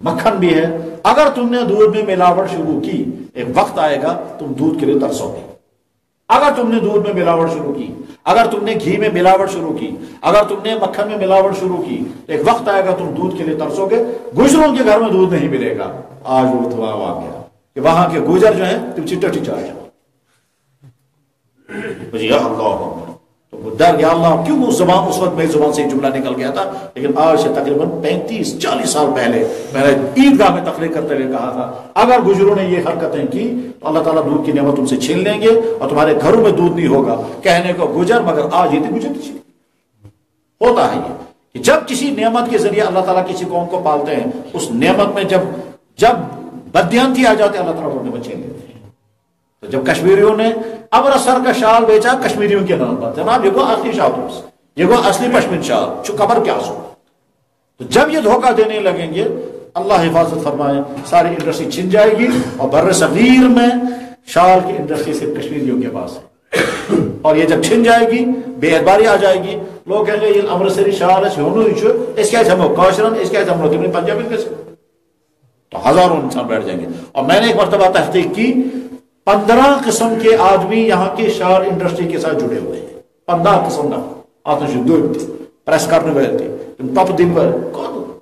Speaker 1: مکھن بھی ہے. اگر تم نے دودھ میں ملاوٹ شروع کی ایک وقت آئے گا تم دودھ کے لیے ترسو گے. اگر تم نے دودھ میں ملاوٹ شروع کی اگر تم نے گھی میں ملاوٹ شروع کی اگر تم نے مکھن میں ملاوٹ شروع کی ایک وقت آئے گا تم دودھ کے لیے ترسو گے. گجروں کے گھر میں دودھ نہیں ملے گا. آج وہ تو آ گیا کہ وہاں کے گجر جو ہیں تم چٹی چاہ اللہ تو ڈر گیا اللہ کیوں اس وقت میری زبان سے جملہ نکل گیا تھا. لیکن آج سے تقریباً 35-40 سال پہلے میں نے عیدگاہ میں تقریر کرتے ہوئے کہا تھا اگر گجروں نے یہ حرکتیں کی تو اللہ تعالیٰ دودھ کی نعمت تم سے چھین لیں گے اور تمہارے گھروں میں دودھ نہیں ہوگا. کہنے کو گجر مگر آج ہی گجر ہوتا ہے یہ کہ جب کسی نعمت کے ذریعے اللہ تعالیٰ کسی قوم کو پالتے ہیں اس نعمت میں جب بددیانتی آ جاتے اللہ تعالیٰ نعمت چھین لیتے ہیں. تو جب کشمیریوں نے امرتسر کا شال بیچا کشمیریوں کے نام پر جناب یہ کو اصلی شال یہ کو اصلی پشمین شال جو قبر کیا سو. تو جب یہ دھوکہ دینے لگیں گے اللہ حفاظت فرمائے ساری انڈسٹری چھن جائے گی اور بر صغیر میں شال کی انڈسٹری صرف کشمیریوں کے پاس ہے. اور یہ جب چھن جائے گی بے اعتباری آ جائے گی لوگ کہیں گے یہ امرتسری شال ہے اس کے ہم کاشرن اس کے ہم لوگ پنجابی کے تو ہزاروں انسان بیٹھ جائیں گے. اور میں نے ایک مرتبہ تحقیق کی 15 قسم کے آدمی یہاں کے شال انڈسٹری کے ساتھ جڑے ہوئے ہیں. 15 قسم کا آتے پریس کرنے والے تھے ٹاپ دن پر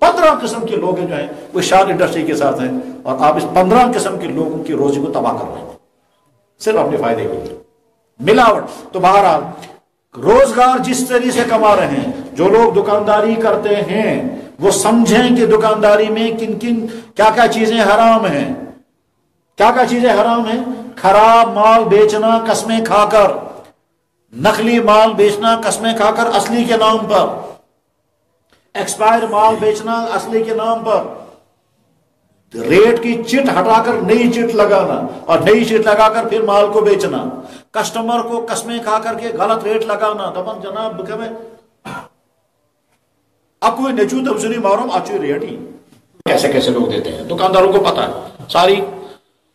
Speaker 1: 15 قسم کے لوگ جو ہیں وہ شال انڈسٹری کے ساتھ ہیں اور آپ اس 15 قسم کے لوگوں کی روزی کو تباہ کر رہے ہیں صرف اپنے فائدے کے لیے. ملاوٹ تو بہرحال روزگار جس طریقے سے کما رہے ہیں جو لوگ دکانداری کرتے ہیں وہ سمجھیں کہ دکانداری میں کن کیا چیزیں حرام ہیں کیا چیزیں حرام ہیں. خراب مال بیچنا قسمیں کھا کر نقلی مال بیچنا قسمیں کھا کر اصلی کے نام پر ایکسپائر مال بیچنا اصلی کے نام پر ریٹ کی چٹ ہٹا کر نئی چٹ لگانا اور نئی چٹ لگا کر پھر مال کو بیچنا کسٹمر کو قسمیں کھا کر کے غلط ریٹ لگانا دپن جناب اکوئی نچو تم سنی مارم اچھی ریٹ ہی کیسے لوگ دیتے ہیں دکانداروں کو پتا ہے ساری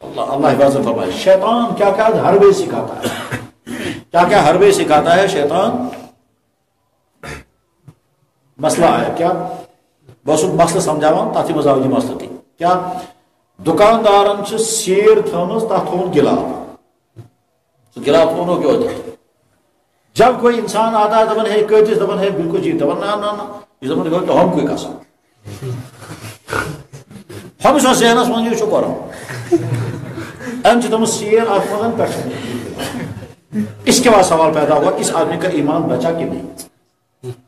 Speaker 1: اللہ حفاظت فرمائے. شیطان کیا حربے سکھاتا ہے کیا حربے سکھاتا ہے شیطان. مسئلہ ہے کیا بس مسئلہ سمجھاوا تھی مزہ یہ مسئلہ تھی کیا دکاندارن سیر تھمز تک تھون گلاف تھونو کی وجہ جب کوئی انسان آتا ہے دپن ہے کتس دپن ہے بالکل جی دپن نا یہ دپن گو تو ہم کوئی کسا ہم سو ذہنس من یہ کرو ام تم سیر آپ مدن پہ اس کے بعد سوال پیدا ہوا اس آدمی کا ایمان بچا کہ نہیں.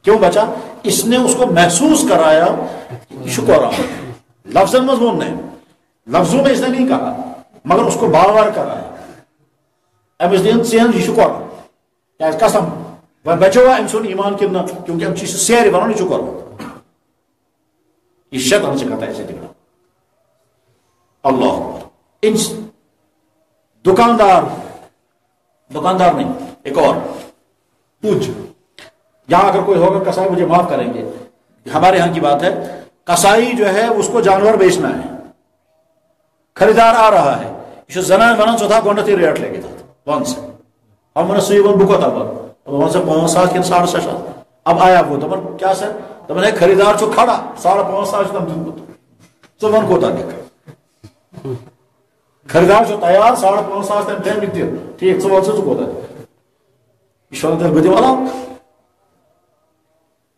Speaker 1: کیوں بچا؟ اس نے اس کو محسوس کرایا شکر لفظ مضمون نے لفظوں میں اس نے نہیں کہا مگر اس کو بار بار کرایا ام اس یہ شکر قسم وہ بچو ام سن ایمان کنا کیونکہ ام چیز سیر بنانے شکر یہ شیطان سے کہتا ہے ایسے دکھنا اللہ ان دکاندار نہیں ایک اور پوچھ یہاں اگر کوئی ہوگا کسائی مجھے معاف کریں گے ہمارے یہاں کی بات ہے کسائی جو ہے اس کو جانور بیچنا ہے خریدار آ رہا ہے یہ زنان ونان سو تھا گونڈتی ریٹ لے گا ون سے ہم من سوئی ون بکو تھا ون سے 5,700 کن 6,500 اب آیا وہ دمن کیا سر دمن ہے خریدار چو کھڑا 5,500 تم دن تو ون کو تھا دیکھا خریدار جو تیار 5,500 تم دن بھی ٹھیک سو ون سے کو تھا ایشور در گدی والا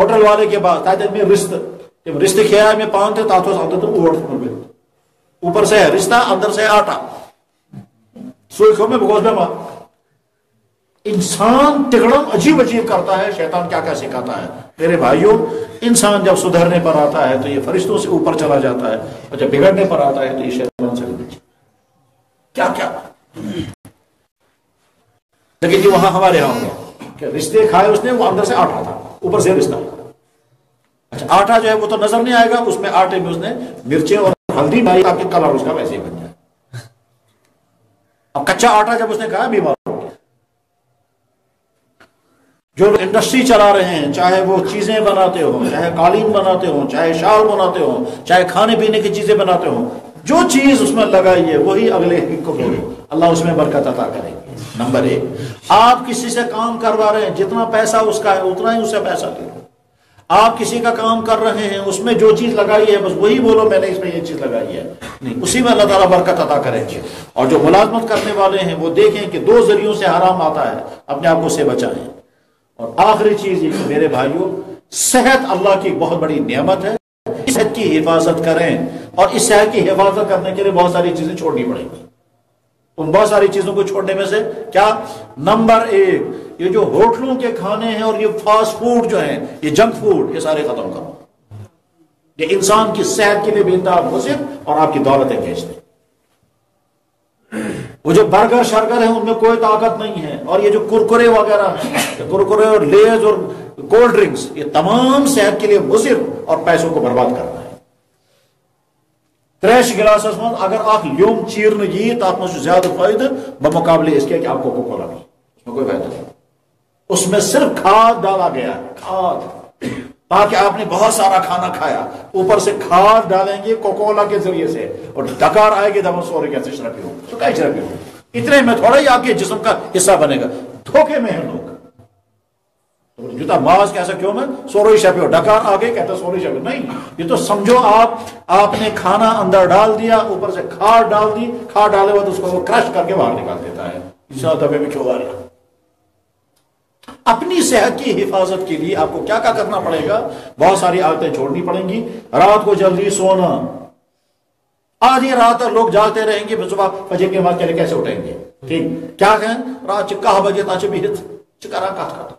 Speaker 1: ہوٹل والے کے پاس میں رشت کھیا میں پانتے تاتھو ساتھ اوپر سے ہے رشتہ اندر سے آٹا سوئی کھو میں بگوز میں ماں انسان تگڑم عجیب عجیب کرتا ہے. شیطان کیا کیا سکھاتا ہے میرے بھائیوں. انسان جب سدھرنے پر آتا ہے تو یہ فرشتوں سے اوپر چلا جاتا ہے اور جب بگڑنے پر آتا ہے تو یہ شیطان سے نیچے کیا کیا. لیکن یہ وہاں ہمارے یہاں ہوا کہ رشتے کھائے اس نے وہ اندر سے آٹا تھا اوپر سے رشتہ. اچھا آٹا جو ہے وہ تو نظر نہیں آئے گا اس میں آٹے میں اس نے مرچیں اور ہلدی ڈالی تاکہ کلر اس کا ویسے ہی بن جائے. اب کچا آٹا جب اس نے کھایا بیمار ہو گیا. جو انڈسٹری چلا رہے ہیں چاہے وہ چیزیں بناتے ہوں چاہے قالین بناتے ہوں چاہے شال بناتے ہوں چاہے کھانے پینے کی چیزیں بناتے ہوں جو چیز اس میں لگائی ہے وہی اگلے کو بولے اللہ اس میں برکت عطا کرے گی. نمبر 1 آپ کسی سے کام کروا رہے ہیں جتنا پیسہ اس کا ہے اتنا ہی اسے پیسہ دے. آپ کسی کا کام کر رہے ہیں اس میں جو چیز لگائی ہے بس وہی بولو میں نے اس میں یہ چیز لگائی ہے نہیں اسی میں اللہ تعالیٰ برکت عطا کریں گے. اور جو ملازمت کرنے والے ہیں وہ دیکھیں کہ 2 ذریعوں سے حرام آتا ہے اپنے آپ کو سے بچائیں. اور آخری چیز یہ کہ میرے بھائیوں صحت اللہ کی بہت بڑی نعمت ہے. صحت کی حفاظت کریں اور اس صحت کی حفاظت کرنے کے لیے بہت ساری چیزیں چھوڑنی پڑیں گی. ان بہت ساری چیزوں کو چھوڑنے میں سے کیا نمبر 1 یہ جو ہوٹلوں کے کھانے ہیں اور یہ فاسٹ فوڈ جو ہیں یہ جنک فوڈ یہ سارے ختم کرو. یہ انسان کی صحت کے لیے بے انتہا مضر اور آپ کی دولتیں بیچتے. وہ جو برگر شرگر ہیں ان میں کوئی طاقت نہیں ہے. اور یہ جو کرکرے وغیرہ ہیں کرکرے اور لیز اور کولڈ ڈرنکس یہ تمام صحت کے لیے مضر اور پیسوں کو برباد کرنا ہے. 3 گلاسس من اگر آپ لیوم چیرن یہ تو آپ میں زیادہ فائدہ بمقابلے اس کے کہ آپ کو کوکا کولا نہیں اس میں کوئی فائدہ نہیں. اس میں صرف کھاد ڈالا گیا ہے کھاد تاکہ آپ نے بہت سارا کھانا کھایا اوپر سے کھاد ڈالیں گے کوکا کولا کے ذریعے سے اور ڈکار آئے گی دم سورے کیسے شرابی ہو تو کیا شرابی ہو اتنے میں تھوڑا ہی آپ کے جسم کا حصہ بنے گا. دھوکے میں ہیں لوگ جوتا ماز کیسا کیوں میں سوروئی شپی ہو ڈکار آگے کہتا سوروئی شپی نہیں. یہ تو سمجھو آپ نے کھانا اندر ڈال دیا اوپر سے کھاد ڈال دی کھاد ڈالے بعد اس کو وہ کرش کر کے باہر نکال دیتا ہے. اس دبے میں کیوں آ رہا. اپنی صحت کی حفاظت کے لیے آپ کو کیا کیا کرنا پڑے گا بہت ساری عادتیں چھوڑنی پڑیں گی. رات کو جلدی سونا. آدھی رات لوگ جاگتے رہیں گے صبح فجر کے بعد چلے کیسے اٹھیں گے ٹھیک کیا کہیں رات چکا بجے تاچ بھی چکارا کاٹ.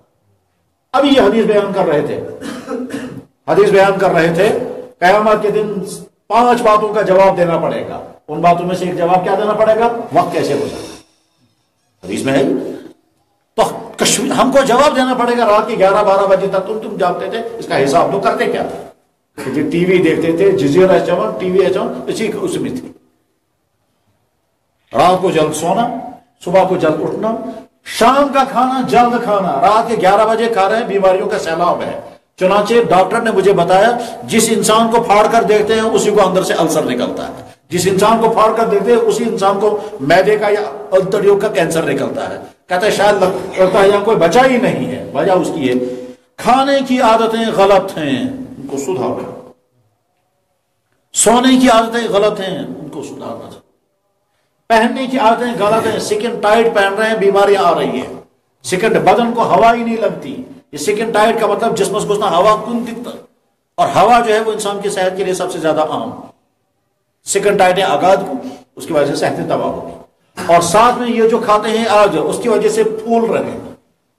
Speaker 1: ابھی یہ حدیث بیان کر رہے تھے قیامت کے دن 5 باتوں کا جواب دینا پڑے گا. ان باتوں میں سے ایک جواب کیا دینا پڑے گا وقت کیسے گزرا حدیث میں ہے. تو ہم کو جواب دینا پڑے گا رات کے 11-12 بجے تک تم جاگتے تھے اس کا حساب تو کرتے کیا تھے. ٹی وی دیکھتے تھے جزیرہ چمن ٹی وی اسی اس میں تھی. رات کو جلد سونا صبح کو جلد اٹھنا شام کا کھانا جلد کھانا. رات کے 11 بجے کھا رہے ہیں بیماریوں کا سیلاب ہے. چنانچہ ڈاکٹر نے مجھے بتایا جس انسان کو پھاڑ کر دیکھتے ہیں اسی کو اندر سے السر نکلتا ہے. جس انسان کو پھاڑ کر دیکھتے ہیں اسی انسان کو معدے کا یا انتڑیوں کا کینسر نکلتا ہے. کہتے ہیں شاید لگتا ہے یہاں کوئی بچا ہی نہیں ہے. وجہ اس کی ہے کھانے کی عادتیں غلط ہیں ان کو سدھارو. سونے کی عادتیں غلط ہیں ان کو سدھارنا چاہیے. پہننے کی عادتیں غلط ہیں. سکن ٹائٹ پہن رہے ہیں بیماریاں آ رہی ہیں. سکن بدن کو ہوا ہی نہیں لگتی. یہ سکن ٹائٹ کا مطلب جسم کو اتنا ہوا کن دکھتا اور ہوا جو ہے وہ انسان کی صحت کے لیے سب سے زیادہ عام. سکن ٹائٹ ہے آغاز کو اس کی وجہ سے صحت تباہ ہوگی. اور ساتھ میں یہ جو کھاتے ہیں آج اس کی وجہ سے پھول رہے ہیں.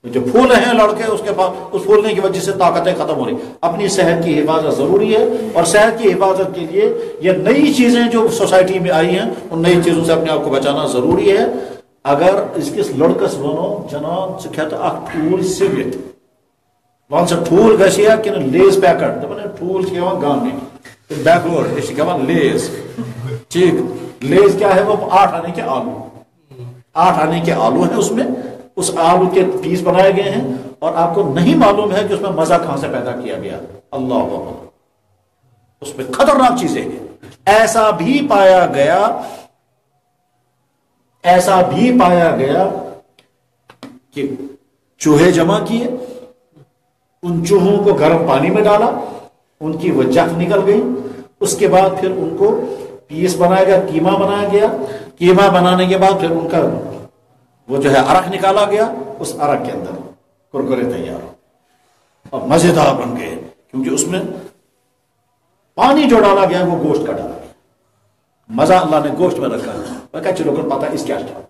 Speaker 1: جو پھول رہے ہیں لڑکے اس کے پاس اس پھولنے کی وجہ سے طاقتیں ختم ہو رہی. اپنی صحت کی حفاظت ضروری ہے اور صحت کی حفاظت کے لیے یہ نئی چیزیں جو سوسائٹی میں آئی ہیں ان نئی چیزوں سے اپنے آپ کو بچانا ضروری ہے. اگر اس کے لڑکس بنو جناب سے کہتا ٹھول سگریٹ وہاں سے ٹھول گھسیا کہ لیز پیکٹ دپان ٹھول گانے بیکورڈ اس لیز ٹھیک لیز کیا ہے وہ 8 آنے کے آلو 8 آنے کے آلو ہیں. اس میں اس آلو کے پیس بنائے گئے ہیں اور آپ کو نہیں معلوم ہے کہ اس میں مزہ کہاں سے پیدا کیا گیا. اللہ اکبر. اس میں خطرناک چیزیں ہیں. ایسا بھی پایا گیا کہ چوہے جمع کیے ان چوہوں کو گرم پانی میں ڈالا ان کی وہ جف نکل گئی. اس کے بعد پھر ان کو پیس بنایا گیا قیمہ بنایا گیا. قیمہ بنانے کے بعد پھر ان کا وہ جو ہے عرق نکالا گیا. اس عرق کے اندر کرکرے تیار ہو. اور مزیدار بن گئے، کیونکہ اس میں پانی جو ڈالا گیا وہ گوشت کا ڈالا گیا، مزہ اللہ نے گوشت میں رکھا ہے۔ میں کہا چلو کر پتا اس کیا تھا۔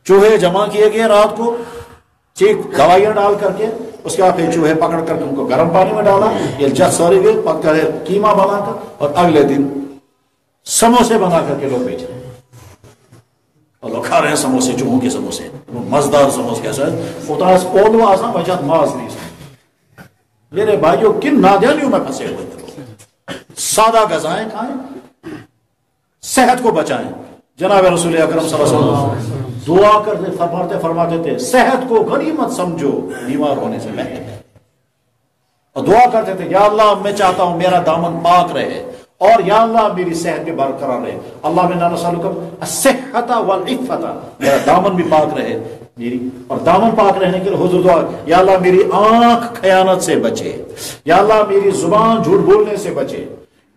Speaker 1: چوہے جمع کیے گئے رات کو، چیک دوائیاں ڈال کر کے، اس کے بعد پھر چوہے پکڑ کر کے ان کو گرم پانی میں ڈالا، یہ جس سوری گئے پک کر قیمہ بنا کر، اور اگلے دن سموسے بنا کر کے لوگ بیچ رہے ہیں، اور لوگ کھا رہے ہیں سموسے، چوہوں کے سموسے، مزدار سموسے کیسا ہے اتاس اولو آسان بچات ماز نہیں سکتے۔ میرے بھائیوں کن نادانیوں میں پھنسے ہوئے تھے۔ سادہ غذائیں کھائیں، صحت کو بچائیں۔ جناب رسول اکرم صلی اللہ علیہ وسلم دعا کرتے فرماتے تھے صحت کو غنیمت سمجھو، بیمار ہونے سے پہلے، اور دعا کرتے تھے یا اللہ میں چاہتا ہوں میرا دامن پاک رہے، اور یا اللہ میری صحت بھی برقرار رہے، اللہ انا نسألک الصحۃ والعفۃ، میرا دامن بھی پاک رہے میری، اور دامن پاک رہنے کے لیے حضور دعا یا اللہ میری آنکھ خیانت سے بچے، یا اللہ میری زبان جھوٹ بولنے سے بچے،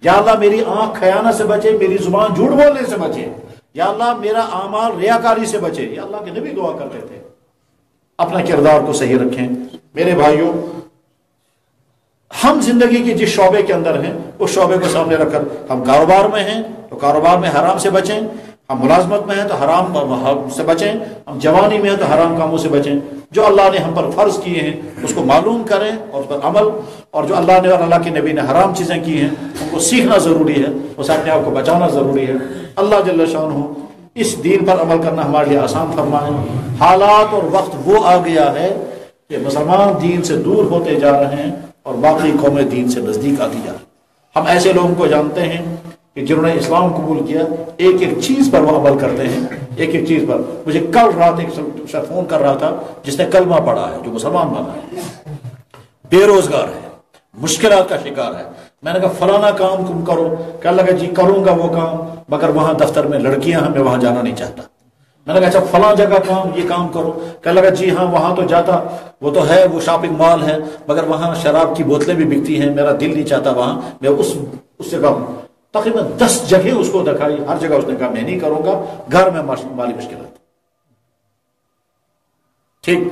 Speaker 1: یا اللہ میری آنکھ خیانت سے بچے، میری زبان جھوٹ بولنے سے بچے، یا اللہ میرا اعمال ریاکاری سے بچے۔ یا اللہ کے نبی دعا کرتے تھے اپنا کردار کو صحیح رکھیں۔ میرے بھائیوں، ہم زندگی کے جس شعبے کے اندر ہیں اس شعبے کو سامنے رکھ کر، ہم کاروبار میں ہیں تو کاروبار میں حرام سے بچیں، ہم ملازمت میں ہیں تو حرام سے بچیں، ہم جوانی میں ہیں تو حرام کاموں سے بچیں۔ جو اللہ نے ہم پر فرض کیے ہیں اس کو معلوم کریں اور اس پر عمل، اور جو اللہ نے اور اللہ کے نبی نے حرام چیزیں کی ہیں ان کو سیکھنا ضروری ہے، اسے اپنے آپ کو بچانا ضروری ہے۔ اللہ جل شانہ اس دین پر عمل کرنا ہمارے لیے آسان فرمائے۔ حالات اور وقت وہ آ گیا ہے کہ مسلمان دین سے دور ہوتے جا رہے ہیں اور باقی قومیں دین سے نزدیک آتی جا رہی ہیں۔ ہم ایسے لوگوں کو جانتے ہیں کہ جنہوں نے اسلام قبول کیا، ایک ایک چیز پر وہ عمل کرتے ہیں، ایک ایک چیز پر۔ مجھے کل رات ایک شخص فون کر رہا تھا جس نے کلمہ پڑھا ہے، جو مسلمان بنا ہے، بے روزگار ہے، مشکلات کا شکار ہے۔ میں نے کہا فلانا کام تم کرو، کہنے لگا جی کروں گا وہ کام، مگر وہاں دفتر میں لڑکیاں ہیں، میں وہاں جانا نہیں چاہتا۔ میں نے کہا اچھا فلاں جگہ یہ کام کرو، کہنے لگا جی ہاں وہاں تو جاتا، وہ تو ہے، وہ شاپنگ مال ہے، مگر وہاں شراب کی بوتلیں بھی بکتی ہیں، میرا دل نہیں چاہتا وہاں میں اس سے کام۔ تقریباً 10 جگہ اس کو دکھائی، ہر جگہ اس نے کہا میں نہیں کروں گا، گھر میں مالی مشکلات۔ ٹھیک،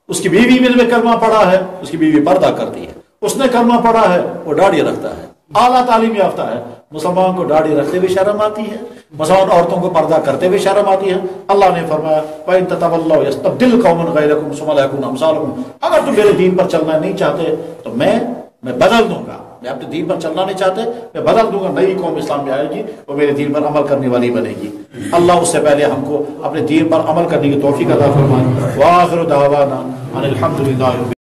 Speaker 1: اس کی بیوی میں کلمہ پڑھا ہے، اس کی بیوی پردہ کرتی ہے، اس نے کلمہ پڑھا ہے، وہ داڑھی رکھتا ہے، اعلیٰ تعلیم یافتہ ہے۔ مسلمان کو داڑھی رکھتے ہوئے شرم آتی ہے، مسلمان عورتوں کو پردہ کرتے ہوئے شرم آتی ہے۔ اللہ نے فرمایا وَإِن تَتَوَلَّوْا يَسْتَبْدِلْ قَوْمًا غَيْرَكُمْ ثُمَّ لَا يَكُونُوا أَمْثَالَكُمْ، اگر تم میرے دین پر چلنا نہیں چاہتے تو میں بدل دوں گا، میں اپنے دین پر چلنا نہیں چاہتے میں بدل دوں گا، نئی قوم اسلام میں آئے گی وہ میرے دین پر عمل کرنے والی بنے گی۔ اللہ اس سے پہلے ہم کو اپنے دین پر عمل کرنے کی توفیق عطا فرمائے۔ وآخر دعوانا ان الحمد للہ۔